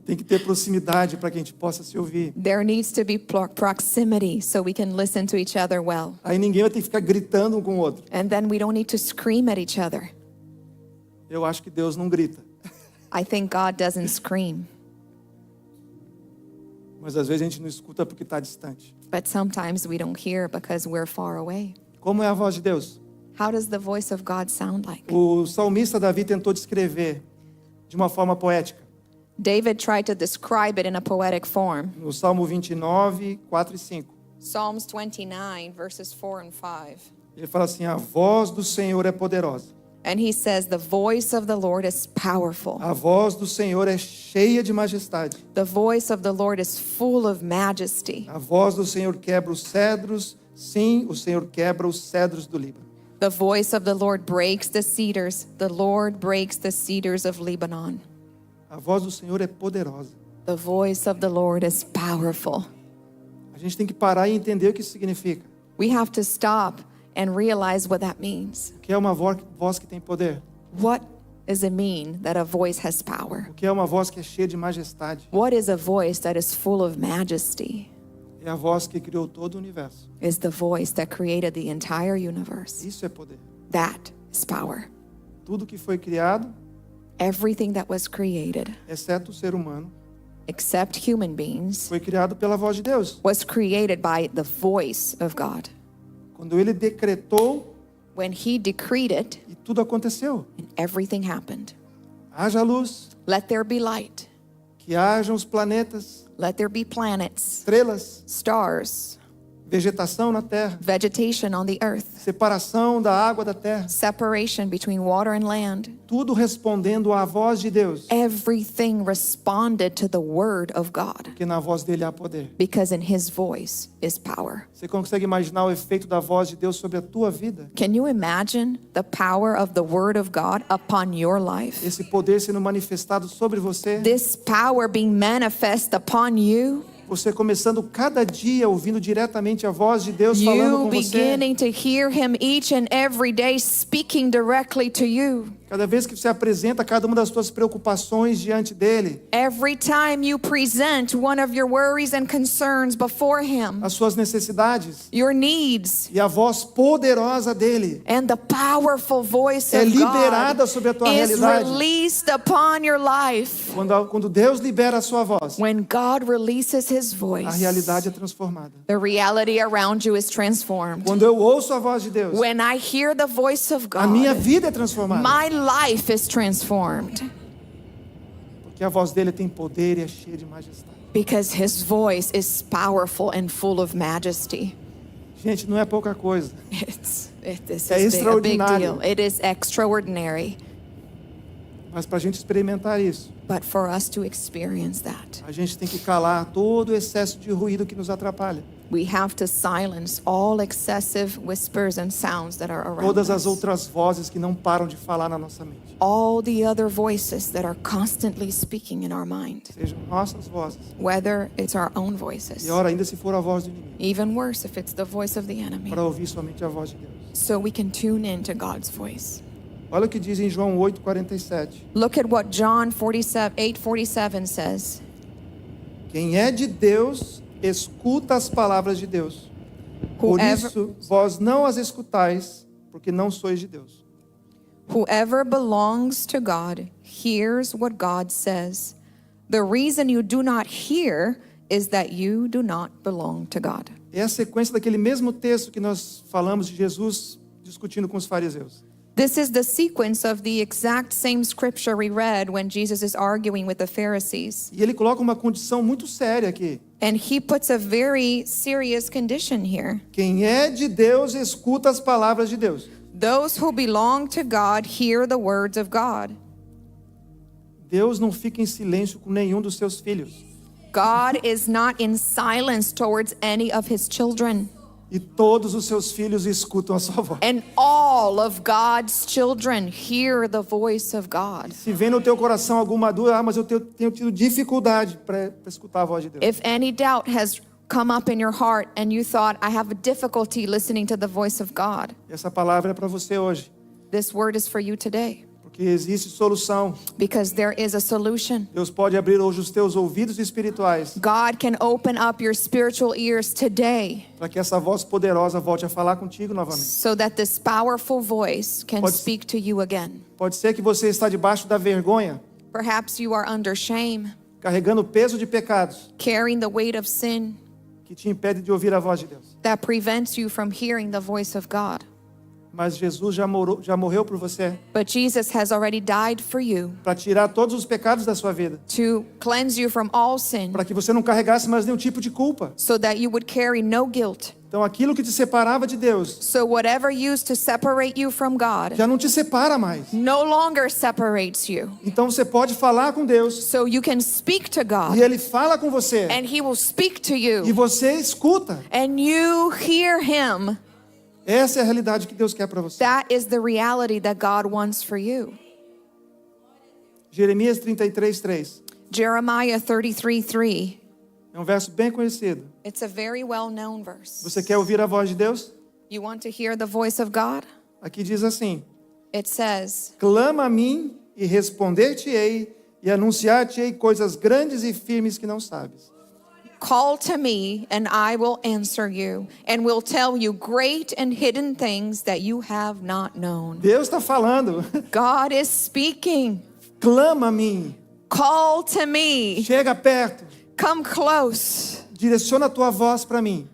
Tem que ter proximidade para que a gente possa se ouvir. There needs to be proximity so we can listen to each other well. Aí ninguém vai ter que ficar gritando um com o outro. And then we don't need to scream at each other. Eu acho que Deus não grita. I think God doesn't scream, Mas às vezes a gente não escuta porque está distante. but sometimes we don't hear because we're far away. Como é a voz de Deus? How does the voice of God sound like? O salmista Davi tentou descrever de uma forma poética. David tried to describe it in a poetic form. No Salmo 29, 4 e 5. Psalms 29, verses 4 and 5. Ele fala assim, a voz do Senhor é poderosa. And he says, "The voice of the Lord is powerful. A voz do Senhor é cheia de majestade. The voice of the Lord is full of majesty. A voz do Senhor quebra os cedros. Sim, o Senhor quebra os cedros do Líbano. The voice of the Lord breaks the cedars. The Lord breaks the cedars of Lebanon. A voz do Senhor é poderosa. The voice of the Lord is powerful." A gente tem que parar e entender o que isso significa. We have to stop and realize what that means. O que é uma voz que tem poder? What does it mean that a voice has power? O que é uma voz que é cheia de majestade? What is a voice that is full of majesty? É a voz que criou todo o universo. Is the voice that created the entire universe. Isso é poder. That is power. Tudo que foi criado, Everything that was created, exceto o ser humano, except human beings, foi criado pela voz de Deus. was created by the voice of God. Quando ele decretou When he decreed it, e tudo aconteceu. and everything happened. Haja luz, Let there be light. que hajam os planetas, Let there be planets, estrelas. stars. vegetação na terra, vegetation on the earth, separação da água da terra, separation between water and land. tudo respondendo à voz de Deus, Everything responded to the word of God, porque na voz dele há poder. because in his voice is power. Você consegue imaginar o efeito da voz de Deus sobre a tua vida? Can you imagine the power of the word of God upon your life? Esse poder sendo manifestado sobre você, This power being manifest upon you, você começando cada dia ouvindo diretamente a voz de Deus falando you com você. beginning to hear him each and every day speaking directly to you. Cada vez que você apresenta cada uma das suas preocupações diante dele, Every time you present one of your worries and concerns before him, as suas necessidades, your needs, e a voz poderosa dele and the powerful voice é of liberada God sobre a tua is realidade. released upon your life. Quando Deus libera a sua voz, When God releases his a voice, realidade é transformada. the reality around you is transformed. Quando eu ouço a voz de Deus, When I hear the voice of a minha God, vida é transformada. my life is transformed, Porque a voz dele tem poder e é cheia de majestade. because his voice is powerful and full of majesty. Gente, não é pouca coisa. This É is a big extraordinário. deal. It is extraordinary. Mas para a gente experimentar isso, But for us to experience that, a gente tem que calar todo o excesso de ruído que nos atrapalha. we have to silence all excessive whispers and sounds that are around Todas as us. outras vozes que não param de falar na nossa mente. All the other voices that are constantly speaking in our mind, Sejam nossas vozes. whether it's our own voices, E ora, ainda se for a voz do inimigo, even worse if it's the voice of the enemy, para ouvir somente a voz de Deus. so we can tune in to God's voice. Olha o que diz em João 8:47. Look at what John 8:47 says. Quem é de Deus, escuta as palavras de Deus. Por Whoever- isso, vós não as escutais, porque não sois de Deus. Whoever belongs to God hears what God says. The reason you do not hear is that you do not belong to God. É a sequência daquele mesmo texto que nós falamos de Jesus discutindo com os fariseus. This is the sequence of the exact same scripture we read when Jesus is arguing with the Pharisees. E ele coloca uma condição muito séria aqui. And he puts a very serious condition here. Quem é de Deus, escuta as palavras de Deus. Those who belong to God hear the words of God. Deus não fica em silêncio com nenhum dos seus filhos. God is not in silence towards any of his children. E todos os seus filhos escutam a sua voz. And all of God's children hear the voice of God. Se vem no teu coração alguma dúvida, mas eu tenho tido dificuldade para escutar a voz de Deus. If any doubt has come up in your heart and you thought, I have a difficulty listening to the voice of God, Essa palavra é para você hoje, this word is for you today. porque existe solução. Because there is a solution. Deus pode abrir hoje os teus ouvidos espirituais God can open up your spiritual ears today para que essa voz poderosa volte a falar contigo novamente. so that this powerful voice can Pode- speak to you again. Pode ser que você está debaixo da vergonha, Perhaps you are under shame, carregando o peso de pecados carrying the weight of sin que te impede de ouvir a voz de Deus. that prevents you from hearing the voice of God. Mas Jesus já morreu por você But Jesus has already died for you para tirar todos os pecados da sua vida, to cleanse you from all sin para que você não carregasse mais nenhum tipo de culpa. so that you would carry no guilt. Então aquilo que te separava de Deus So whatever used to separate you from God já não te separa mais. no longer separates you. Então você pode falar com Deus So you can speak to e God Ele fala com você and He will speak to e you você escuta. and you hear Him. Essa é a realidade que Deus quer para você. That is the reality that God wants for you. Jeremias 33:3 Jeremiah 33:3. é um verso bem conhecido. It's a very well-known verse. Você quer ouvir a voz de Deus? You want to hear the voice of God? Aqui diz assim: It says, clama a mim e responder-te-ei e anunciar-te-ei coisas grandes e firmes que não sabes. call to me and I will answer you and will tell you great and hidden things that you have not known. Deus está falando. God is speaking. Clama a mim. Call to me. Chega perto. Come close. Direciona a tua voz para mim.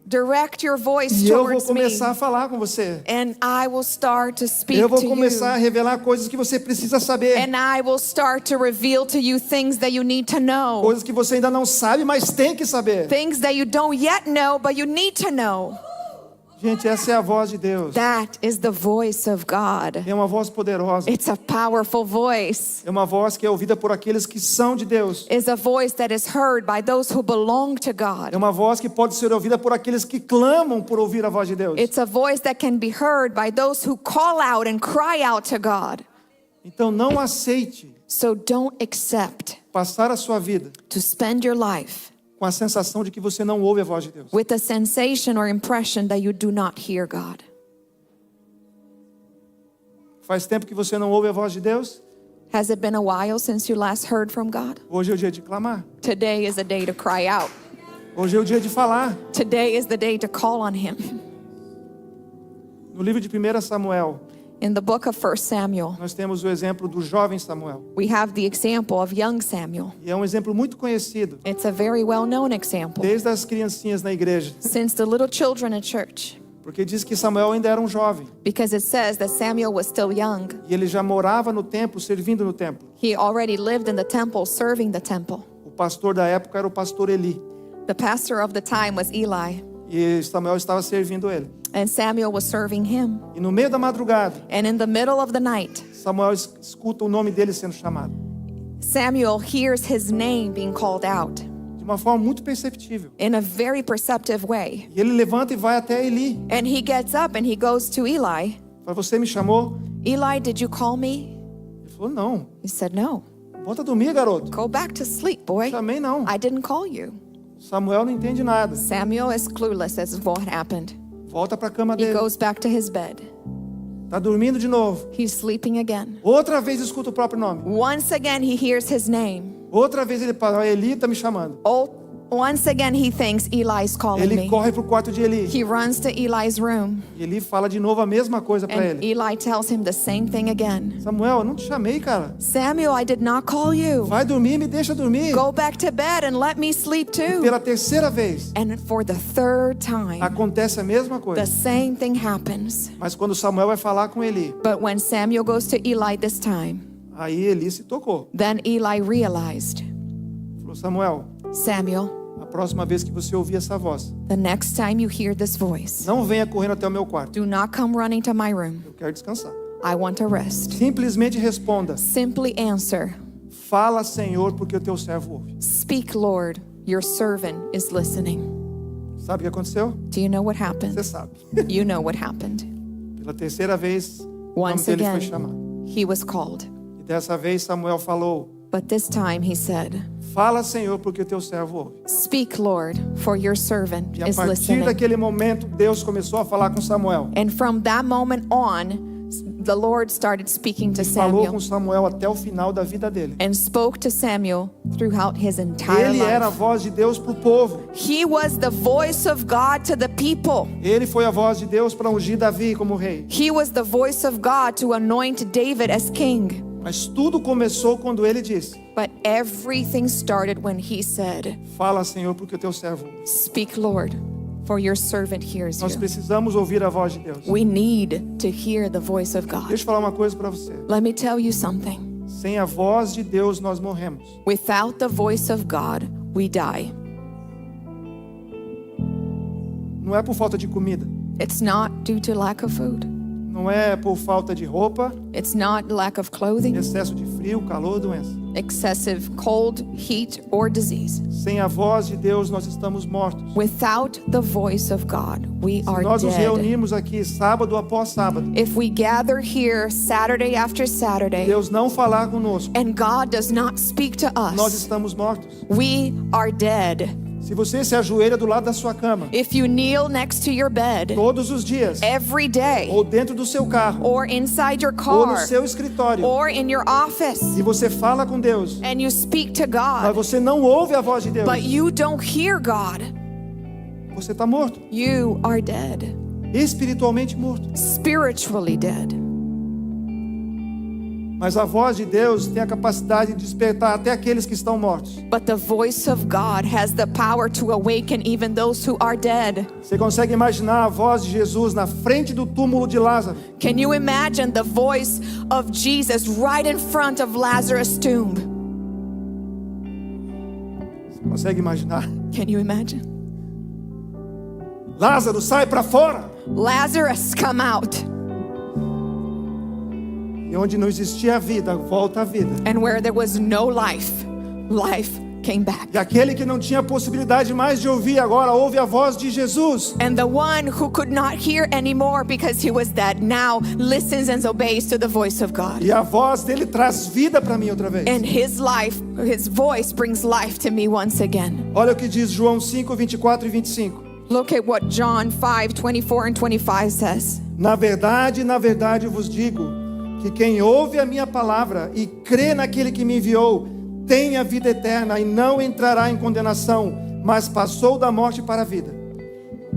Direct your voice E eu vou towards me. começar a falar com você. And I will start to speak Eu vou to começar a you. revelar coisas que você precisa saber. And I will start to reveal to you things that you need to know. Coisas que você ainda não sabe, mas tem que saber. Things that you don't yet know, but you need to know. Gente, essa é a voz de Deus. That is the voice of God. É uma voz poderosa. It's a powerful voice. É uma voz que é ouvida por aqueles que são de Deus. It's a voice that is heard by those who belong to É God. uma voz que pode ser ouvida por aqueles que clamam por ouvir a voz de Deus. It's a voice that can be heard by those who call out and cry out to God. Então não aceite So don't accept passar a sua vida to spend your life com a sensação de que você não ouve a voz de Deus. with a sensation or impression that you do not hear God. Faz tempo que você não ouve a voz de Deus? Has it been a while since you last heard from God? Hoje é o dia de clamar. Today is a day to cry out. Hoje é o dia de falar. Today is the day to call on Him. No livro de 1 Samuel, In the book of 1 Samuel, nós temos o exemplo do jovem Samuel. we have the example of young Samuel. E é um exemplo muito conhecido, It's a very well-known example. desde as criancinhas na igreja. Since the little children at church, Porque diz que Samuel ainda era um jovem. because it says that Samuel was still young. E ele já morava no templo, servindo no templo. He already lived in the temple, serving the temple. O pastor da época era o pastor Eli. The pastor of the time was Eli, E Samuel estava servindo ele. and Samuel was serving him. E no meio da madrugada, And in the middle of the night, Samuel escuta o nome dele sendo chamado. Samuel hears his name being called out De uma forma muito perceptível. in a very perceptive way. E ele levanta e vai até Eli. And he gets up and he goes to Eli. Fala, você me chamou? Eli, did you call me? Ele falou, não. He said, no. Volta a dormir, garoto. Go back to sleep, boy. Chamei não. I didn't call you. Samuel não entende nada. Samuel is clueless as to what happened. Volta para a cama He dele. goes back to his bed. Tá dormindo de novo. He's sleeping again. Outra vez escuta o próprio nome. Once again, he hears his name. Outra vez ele fala, Eli tá me chamando. Once again, he thinks Eli's calling Ele me. corre pro quarto de Eli. He runs to Eli's room. E Eli fala de novo a mesma coisa para And ele. Eli tells him the same thing again. Samuel, eu não te chamei, cara. Samuel, I did not call you. Vai dormir, me deixa dormir. Go back to bed and let me sleep too. Pela terceira vez, And for the third time, acontece a mesma the coisa. same thing happens. Mas quando Samuel vai falar com Eli, But when Samuel goes to Eli this time, aí Eli se tocou. then Eli realized, Falou, Samuel, Samuel, a próxima vez que você ouvir essa voz, the next time you hear this voice, não venha correndo até o meu quarto. do not come running to my room. Eu quero descansar. I want to rest. Simplesmente responda, Simply answer, fala, Senhor, porque o teu servo ouve. speak, Lord, your servant is listening. Sabe o que aconteceu? Do you know what Você happened? sabe. You know what happened. Pela terceira vez, o nome Once dele foi again, chamado. he was called. E dessa vez Samuel falou, But this time he said, fala, Senhor, porque o teu servo ouve. speak, Lord, for your servant E a is partir listening. daquele momento, Deus começou a falar com Samuel. And from that moment on, the Lord started speaking to Falou com Samuel Samuel até o final da vida dele. and spoke to Samuel throughout his entire Ele era a life. voz de Deus para o povo. He was the voice of God to the people. Ele foi a voz de Deus para ungir Davi como rei. He was the voice of God to anoint David as king. Mas tudo começou quando ele disse, But everything started when he said, fala, Senhor, porque o teu servo ouve. speak, Lord, for your servant hears Nós you. precisamos ouvir a voz de Deus. We need to hear the voice of God. Deixa eu falar uma coisa para você. Let me tell you something. Sem a voz de Deus, nós morremos. Without the voice of God, we die. Não é por falta de comida. It's not due to lack of food. Não é por falta de roupa, It's not lack of clothing, excesso de frio, calor, doença. excessive cold, heat, or disease. Sem a voz de Deus, nós estamos mortos. Without the voice of God, we Se are nós nos dead. reunimos aqui sábado após sábado, If we gather here Saturday after Saturday Deus não falar conosco, and God does not speak to nós us, estamos mortos. we are dead. Se você se ajoelha do lado da sua cama, If you kneel next to your bed todos os dias, every day, ou dentro do seu carro, or inside your ou no car, seu escritório, or in your office, e você fala com Deus, and you speak to mas God, você não ouve a voz de Deus, but you don't hear God, você está morto. you are dead. Espiritualmente morto. Spiritually dead. Mas a voz de Deus tem a capacidade de despertar até aqueles que estão mortos. But the voice of God has the power to awaken even those who are dead. Você consegue imaginar a voz de Jesus na frente do túmulo de Lázaro? Can you imagine the voice of Jesus right in front of Lazarus' tomb? Você consegue imaginar? Can you imagine? Lázaro, sai para fora! Lazarus, come out. E onde não existia vida, volta a vida. And where there was no life, life came back. E aquele que não tinha possibilidade mais de ouvir, agora ouve a voz de Jesus. And the one who could not hear anymore because he was dead now listens and obeys to the voice of God. E a voz dele traz vida para mim outra vez. And his life, his voice brings life to me once again. Olha o que diz João 5, 24 e 25. Look at what John 5, 24 and 25 says. Na verdade vos digo que quem ouve a minha palavra e crê naquele que me enviou tem a vida eterna e não entrará em condenação, mas passou da morte para a vida.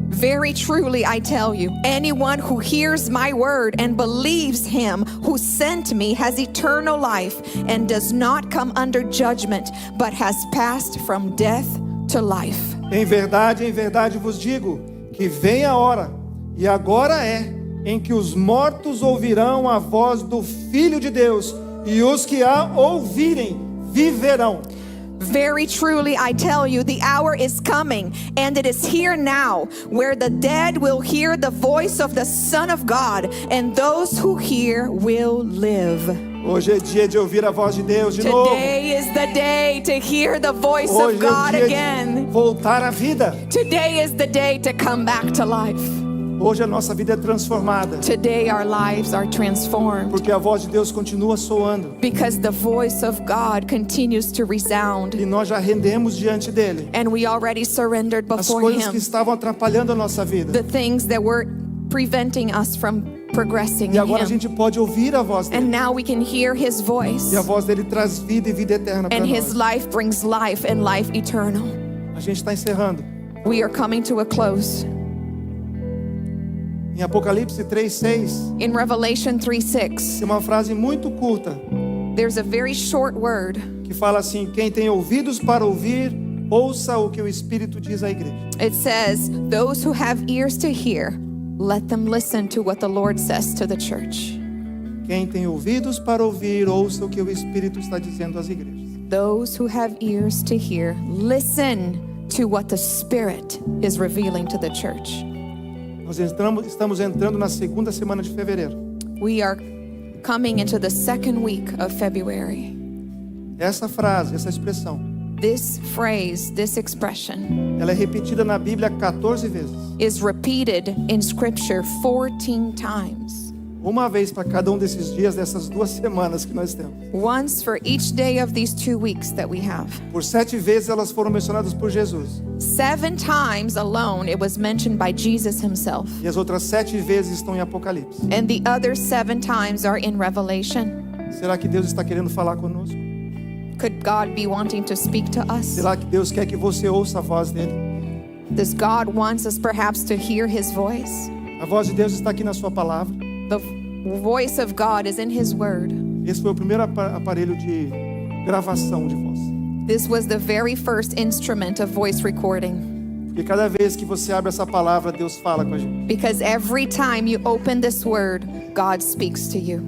Very truly I tell you, anyone who hears my word and believes him who sent me has eternal life and does not come under judgment, but has passed from death to life. Em verdade vos digo que vem a hora, e agora é, em que os mortos ouvirão a voz do Filho de Deus, e os que a ouvirem viverão. Very truly I tell you, the hour is coming, and it is here now, where the dead will hear the voice of the Son of God, and those who hear will live. Hoje é dia de ouvir a voz de Deus de novo. Today is the day to hear the voice Hoje of God é dia again. de voltar à vida. Today is the day to come back to life. Hoje a nossa vida é transformada, Today our lives are transformed porque a voz de Deus continua soando. because the voice of God continues to resound, E nós já rendemos diante dele and we already surrendered as before coisas que him estavam atrapalhando a nossa vida. the things that were preventing us from progressing E in agora a him. gente pode ouvir a voz And dele. now we can hear his voice, E a voz dele traz vida e vida eterna para and his nós. life brings life and life eternal. A gente está encerrando. We are coming to a close. Em Apocalipse 3:6, In Revelation 3:6, tem uma frase muito curta there's a very short word. que fala assim: quem tem ouvidos para ouvir, ouça o que o Espírito diz à igreja. It says, those who have ears to hear, let them listen to what the Lord says to the church. Quem tem ouvidos para ouvir, ouça o que o Espírito está dizendo às igrejas. Those who have ears to hear, listen to what the Spirit is revealing to the church. Nós estamos entrando na segunda semana de fevereiro. We are coming into the second week of February. Essa frase, essa expressão, This phrase, this expression, ela é repetida na Bíblia 14 vezes. is repeated in Scripture 14 times. Uma vez para cada desses dias dessas 2 semanas que nós temos. Once for each day of these 2 weeks that we have. Por 7 vezes elas foram mencionadas por Jesus. 7 times alone it was mentioned by Jesus himself. E as outras 7 vezes estão em Apocalipse. And the other 7 times are in Revelation. Será que Deus está querendo falar conosco? Could God be wanting to speak to us? Será que Deus quer que você ouça a voz dele? Does God want us perhaps to hear his voice? A voz de Deus está aqui na sua palavra. The voice of God is in his word. Esse foi o primeiro aparelho de gravação de voz. This was the very first instrument of voice recording. Porque cada vez que você abre essa palavra, Deus fala com a gente. Because every time you open this word, God speaks to you.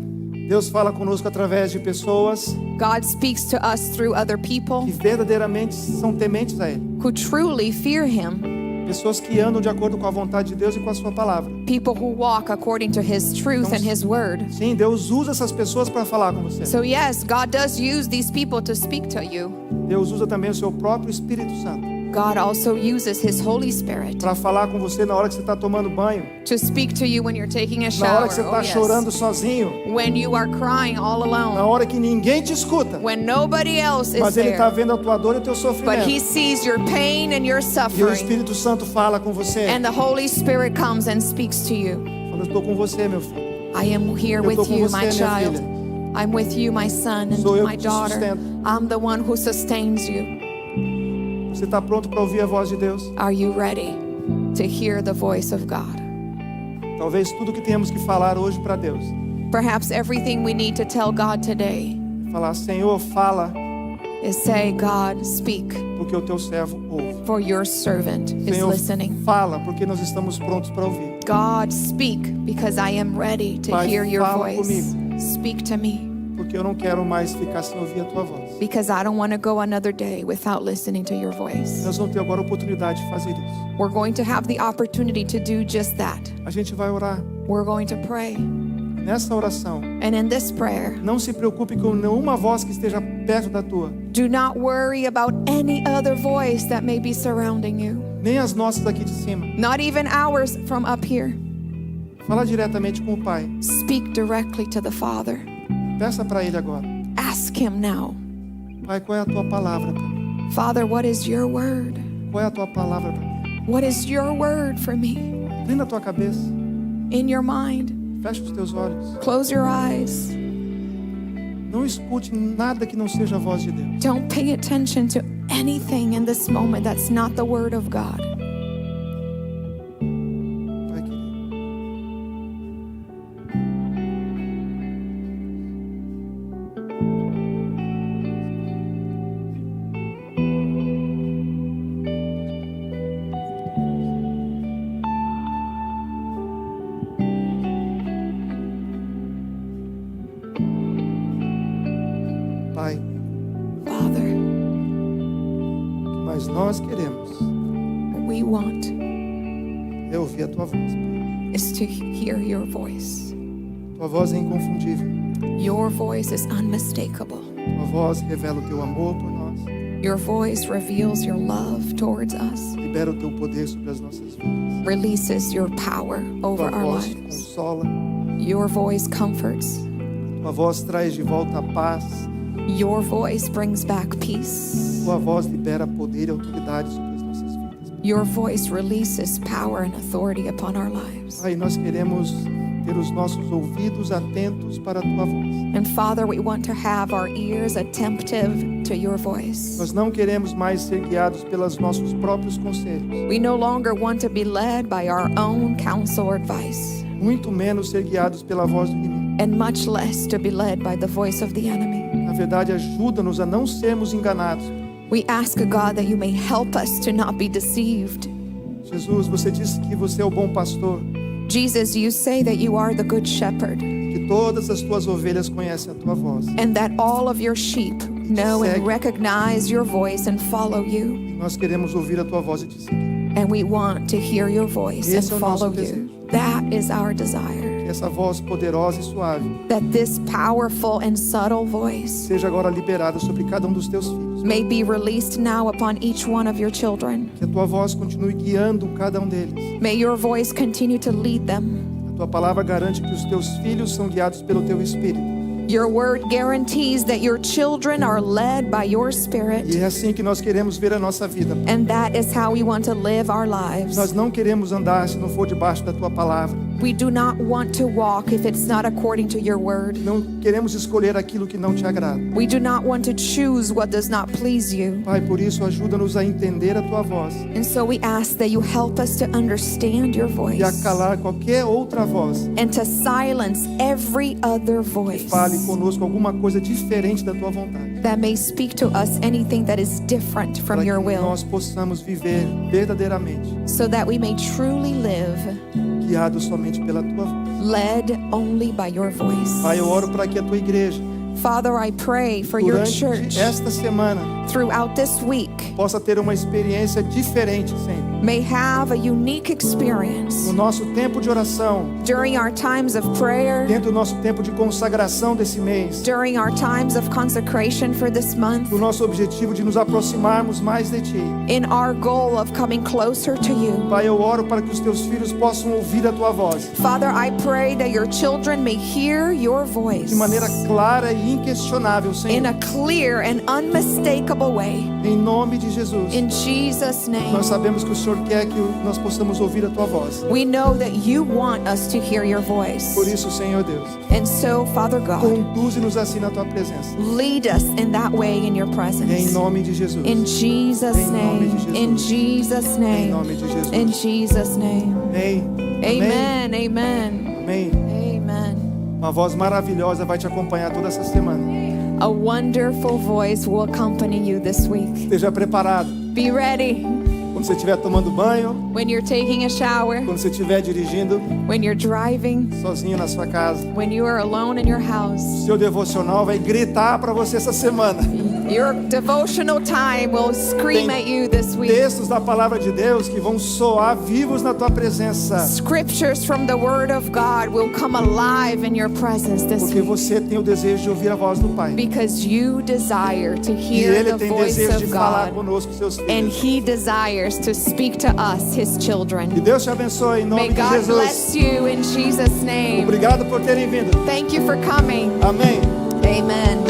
Deus fala conosco através de pessoas God speaks to us through other people que verdadeiramente são tementes a Ele. who truly fear him. Pessoas que andam de acordo com a vontade de Deus e com a sua palavra. People who walk according to his truth and his word. Sim, Deus usa essas pessoas para falar com você. So yes, God does use these people to speak to you. Deus usa também o seu próprio Espírito Santo God also uses his Holy Spirit para falar com você na hora que você está tomando banho, to speak to you when you're taking a na shower. hora que você está Oh, yes. chorando sozinho, When you are crying all na alone. hora que ninguém te escuta, When nobody else is mas Ele está there. vendo a tua dor e o teu But sofrimento. he sees your pain and your E o suffering. Espírito Santo fala com você. And the Holy Spirit comes and speaks to you. Fala, eu estou com você, meu filho. I am here Eu tô with com you, você, my minha child. filha. I'm with you, my son Sou eu and my que te daughter. sustento. I'm the one who sustains you. Você está pronto para ouvir a voz de Deus? Are you ready to hear the voice of God? Talvez tudo que tenhamos que falar hoje para Deus Perhaps everything we need to tell God today Falar, Senhor, fala, is say, God, speak, porque o teu servo ouve. for your servant is Senhor, listening. fala, porque nós estamos prontos para ouvir. God, speak, because I am ready to Pai, hear your fala voice. Speak to me, Porque eu não quero mais ficar sem ouvir a tua voz. because I don't want to go another day without listening to your voice. Nós vamos ter agora a oportunidade de fazer isso. We're going to have the opportunity to do just that. A gente vai orar. We're going to pray. Nessa oração, And in this prayer, não se preocupe com nenhuma voz que esteja perto da tua. do not worry about any other voice that may be surrounding you, Nem as nossas aqui de cima. not even ours from up here. Fala diretamente com o Pai. Speak directly to the Father. Peça para Ele agora. Ask Him now, Pai, qual é a tua palavra para mim? Father, what is your word? Qual é a tua palavra para mim? What is your word for me? Inclina a tua cabeça. In your mind, Fecha os teus olhos. close your eyes. Não escute nada que não seja a voz de Deus. Don't pay attention to anything in this moment that's not the word of God. Pai querido. Pai, Father, o que mais nós queremos what we want é ouvir a tua voz. Pai. is to hear your voice. Tua voz é inconfundível. Your voice is unmistakable. Tua voz revela o teu amor por nós. Your voice reveals your love towards us, Libera o teu poder sobre as nossas vidas. releases your power over Tua our voz lives. consola. Your voice comforts. Tua voz traz de volta a paz. Your voice brings back peace. Tua voz libera poder e autoridade sobre as nossas vidas. Your voice releases power and authority upon our lives. Pai, nós queremos ter os nossos ouvidos atentos para a tua voz. And Father, we want to have our ears attentive to your voice. Nós não queremos mais ser guiados pelos nossos próprios conselhos, We no longer want to be led by our own counsel or advice, muito menos ser guiados pela voz do inimigo. and much less to be led by the voice of the enemy. Na verdade, ajuda-nos a não sermos enganados. We ask, God, that you may help us to not be deceived. Jesus, você disse que você é o bom pastor, Jesus, you say that you are the good shepherd, que todas as tuas ovelhas conhecem a tua voz. and that all of your sheep know and recognize your voice and follow you. E nós queremos ouvir a tua voz e te seguir. And we want to hear your voice and Esse é o nosso follow you. desejo. That is our desire. Que essa voz poderosa e suave That this powerful and subtle voice seja agora liberada sobre cada dos teus filhos. may be released now upon each one of your children. Que a tua voz continue guiando cada deles. May your voice continue to lead them. A tua palavra garante que os teus filhos são guiados pelo teu Espírito. Your word guarantees that your children are led by your Spirit, E é assim que nós queremos ver a nossa vida. and that is how we want to live our lives. Nós não queremos andar se não for debaixo da tua palavra. We do not want to walk if it's not according to your word. Não queremos escolher aquilo que não te agrada. We do not want to choose what does not please you. Pai, por isso ajuda-nos a entender a tua voz And so we ask that you help us to understand your e a voice calar qualquer outra voz and to silence every other que voice fale conosco alguma coisa diferente da tua vontade. that may speak to us anything that is different from Para your que will, nós possamos viver verdadeiramente so that we may truly live guiados somente pela tua voz. led only by your voice. Pai, eu oro para que a tua igreja, Father, I pray for your durante church esta semana, throughout this week possa ter uma experiência diferente sempre. may have a unique experience No nosso tempo de oração, during our times of prayer, dentro do nosso tempo de consagração desse mês, during our times of consecration for this month, do nosso objetivo de nos aproximarmos mais de Ti. in our goal of coming closer to you. Pai, eu oro para que os Teus filhos possam ouvir a Tua voz Father, I pray that your children may hear your voice de maneira clara e inquestionável, in Senhor. a clear and unmistakable way. Em nome de Jesus. In Jesus' name. Nós sabemos que o Senhor quer que nós possamos ouvir a Tua voz. We know that you want us to hear your voice. Por isso, Senhor Deus, And so, Father God, conduze-nos assim na Tua presença. lead us in that way in your Em presence. nome de Jesus. In Jesus' Em nome de name. In Jesus' Em name. nome de Jesus. In Jesus' name. Amém. Amen. Amen. Amém. Amen. Uma voz maravilhosa vai te acompanhar toda essa semana. A wonderful voice will accompany you this week. Esteja preparado. Be ready Quando você estiver tomando banho, when you're taking a shower, quando você estiver dirigindo when you're driving, sozinho na sua casa. when you are alone in your house. Seu devocional vai gritar para você essa semana. Your devotional time will scream Tem at you this week. Textos da palavra de Deus que vão soar vivos na tua presença. Scriptures from the Word of God will come alive in your presence this Porque week. você tem o desejo de ouvir a voz do Pai. Because you desire to E hear Ele the tem voice desejo de of falar God. conosco, seus And filhos. He desires to speak to us, His Que children. Deus te abençoe em May nome de God Jesus. bless you in Jesus' name. Obrigado por terem vindo. Thank you for coming. Amém. Amen.